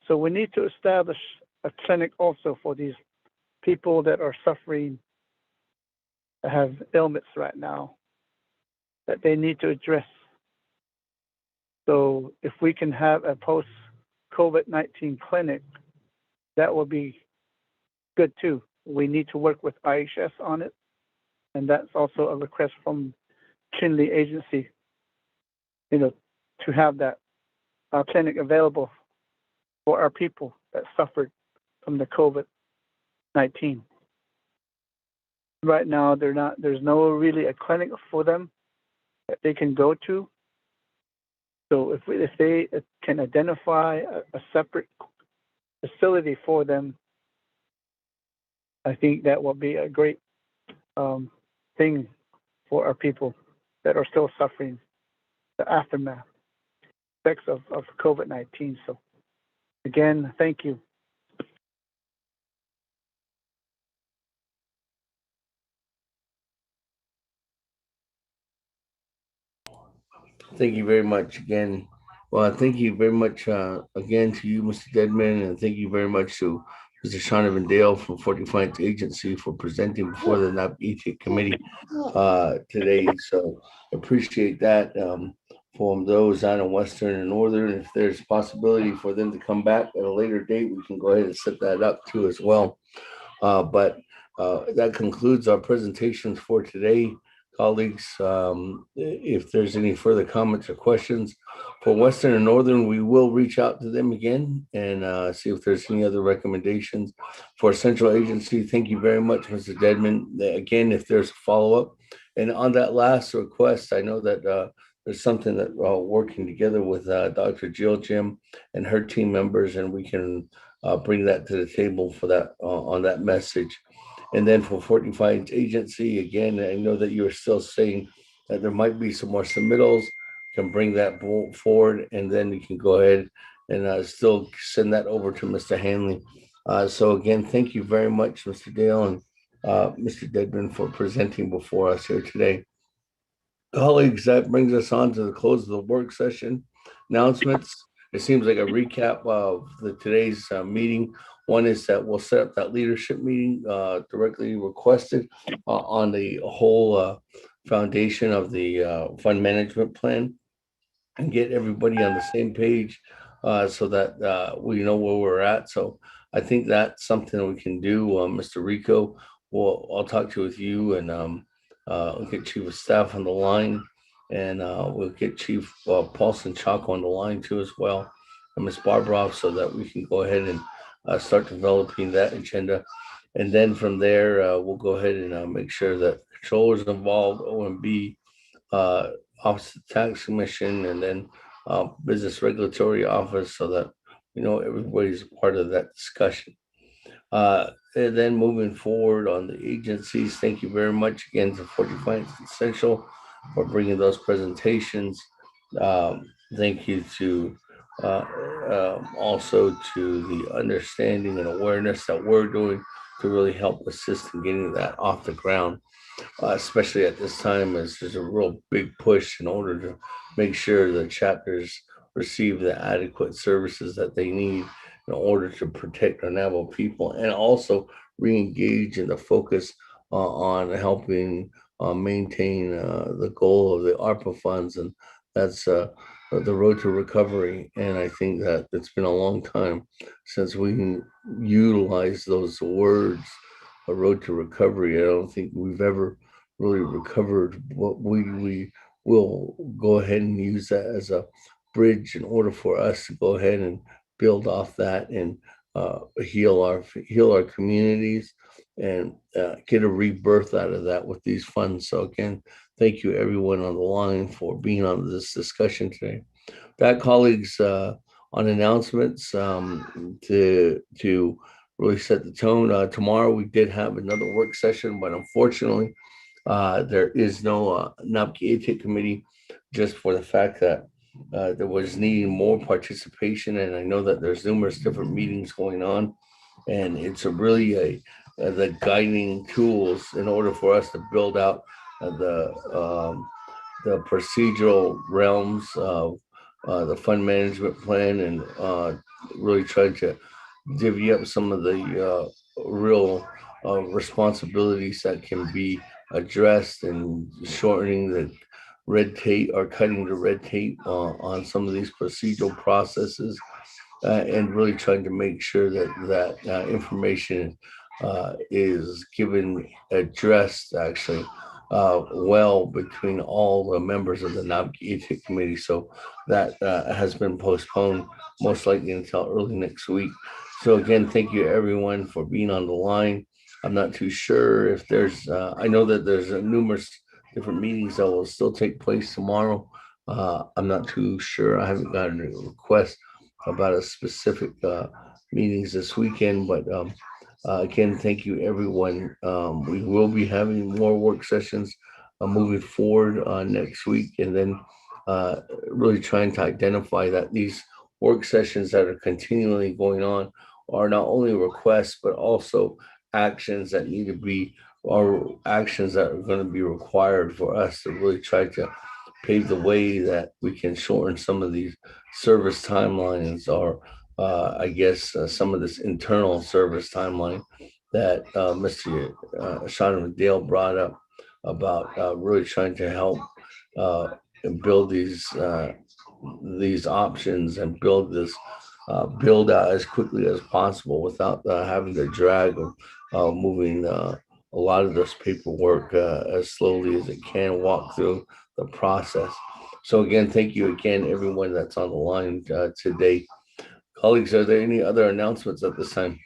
So we need to establish a clinic also for these people that are suffering, that have ailments right now, that they need to address. So if we can have a post-COVID-19 clinic, that will be good too. We need to work with IHS on it, and that's also a request from Chinle Agency, to have that clinic available for our people that suffered from the COVID-19. Right now, there's no really a clinic for them that they can go to. So if they can identify a separate facility for them, I think that will be a great thing for our people that are still suffering the aftermath effects of COVID-19. So again, thank you. Thank you very much again. Well, thank you very much again to you, Mr. Dedman, and thank you very much to Mr. Shonovan Dale from 45th Agency for presenting before the Naa'bik'iyati committee today. So appreciate that from those out in Western and Northern. If there's possibility for them to come back at a later date, we can go ahead and set that up too as well. But that concludes our presentations for today. Colleagues, if there's any further comments or questions for Western and Northern, we will reach out to them again and see if there's any other recommendations for Central Agency. Thank you very much, Mr. Dedman. Again, if there's a follow-up. And on that last request, I know that there's something that we're all working together with Dr. Jill Jim and her team members, and we can bring that to the table for that on that message. And then for 45 Agency, again, I know that you're still saying that there might be some more submittals, can bring that forward, and then you can go ahead and still send that over to Mr. Hanley. So again, thank you very much, Mr. Dale, and Mr. Dedman, for presenting before us here today. Colleagues, that brings us on to the close of the work session. Announcements. It seems like a recap of today's meeting. One is that we'll set up that leadership meeting directly requested on the whole foundation of the fund management plan and get everybody on the same page so that we know where we're at. So I think that's something we can do. Mr. Rico, I'll talk to with you and we'll get Chief of Staff on the line, and we'll get Chief Paulson Chaco on the line too as well, and Ms. Barbroff, so that we can go ahead and start developing that agenda. And then from there, we'll go ahead and make sure that controllers involved, OMB, Office of Tax Commission, and then Business Regulatory Office, so that everybody's part of that discussion. And then moving forward on the agencies, thank you very much again to 45 Essential for bringing those presentations. Thank you to also to the understanding and awareness that we're doing to really help assist in getting that off the ground. Especially at this time, as there's a real big push in order to make sure the chapters receive the adequate services that they need in order to protect our Navajo people, and also re-engage in the focus on helping maintain the goal of the ARPA funds, and that's the road to recovery. And I think that it's been a long time since we utilized those words, a road to recovery. I don't think we've ever really recovered. What we will go ahead and use that as a bridge in order for us to go ahead and build off that and heal our communities and get a rebirth out of that with these funds. So again, thank you everyone on the line for being on this discussion today. That, colleagues, on announcements, to really set the tone. Tomorrow we did have another work session, but unfortunately there is no Naa'bik'iyati committee, just for the fact that there was needing more participation. And I know that there's numerous different meetings going on, and it's really the guiding tools in order for us to build out the procedural realms of the fund management plan, and really try to divvy up some of the real responsibilities that can be addressed, and shortening the red tape or cutting the red tape on some of these procedural processes, and really trying to make sure that information is given, addressed actually well between all the members of the Naa'bik'iyati committee. So that has been postponed most likely until early next week. So again, thank you everyone for being on the line. I'm not too sure if there's, I know that there's numerous different meetings that will still take place tomorrow. I'm not too sure. I haven't gotten a request about a specific meetings this weekend, but again, thank you everyone. We will be having more work sessions moving forward next week, and then really trying to identify that these work sessions that are continually going on are not only requests, but also actions that need to be, or actions that are going to be required for us to really try to pave the way that we can shorten some of these service timelines, or I guess some of this internal service timeline that Mr. Sean Dale brought up about really trying to help build these options and build this build out as quickly as possible without having to drag of moving a lot of this paperwork as slowly as it can walk through the process. So again, thank you again, everyone that's on the line today. Colleagues, are there any other announcements at this time?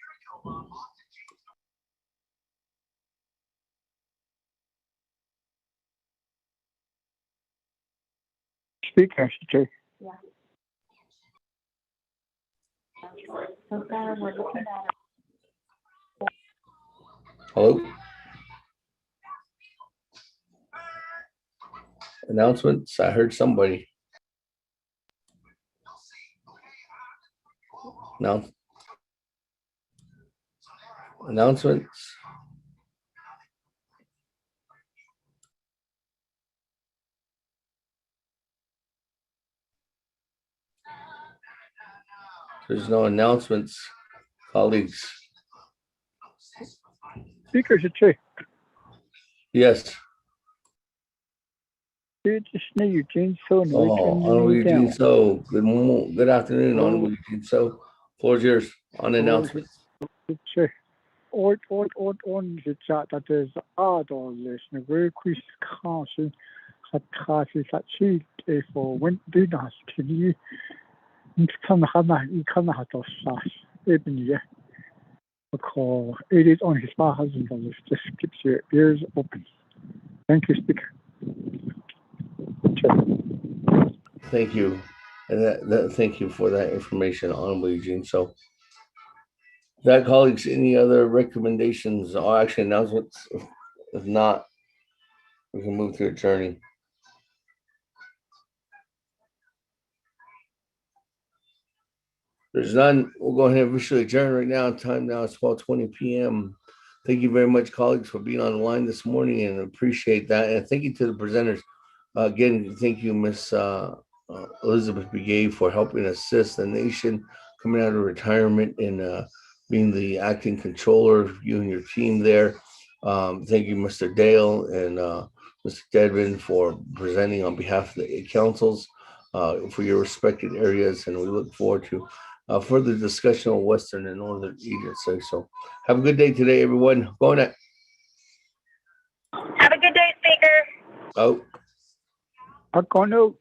Speaker, Jay. Yeah. So far, we're looking at Hello? Announcements? I heard somebody. No. Announcements? There's no announcements, colleagues. Speaker, Chair. Yes. Eugene So. Honorable Eugene So. Good afternoon, Honorable Eugene So. Floor is yours on announcements. Chair. On the chat that is adolescent, very quick caution, had classes at sheet for when do not can you come have those slash even yeah. Because it is on his husband on this, just keeps your ears open. Thank you, Speaker. Thank you. And thank you for that information, Honorable Eugene. So, that, colleagues, any other recommendations or actually announcements? If not, we can move to adjourning. There's none. We'll go ahead and officially adjourn right now. Time now is 12:20 p.m. Thank you very much, colleagues, for being on the line this morning, and appreciate that. And thank you to the presenters. Again, thank you, Miss Elizabeth Begay, for helping assist the nation coming out of retirement and being the acting controller, you and your team there. Thank you, Mr. Dale and Mr. Dedman, for presenting on behalf of the councils for your respected areas, and we look forward to further discussion on Western and Northern agencies. So have a good day today, everyone. Go on. Have a good day, Speaker. Oh. I'm going to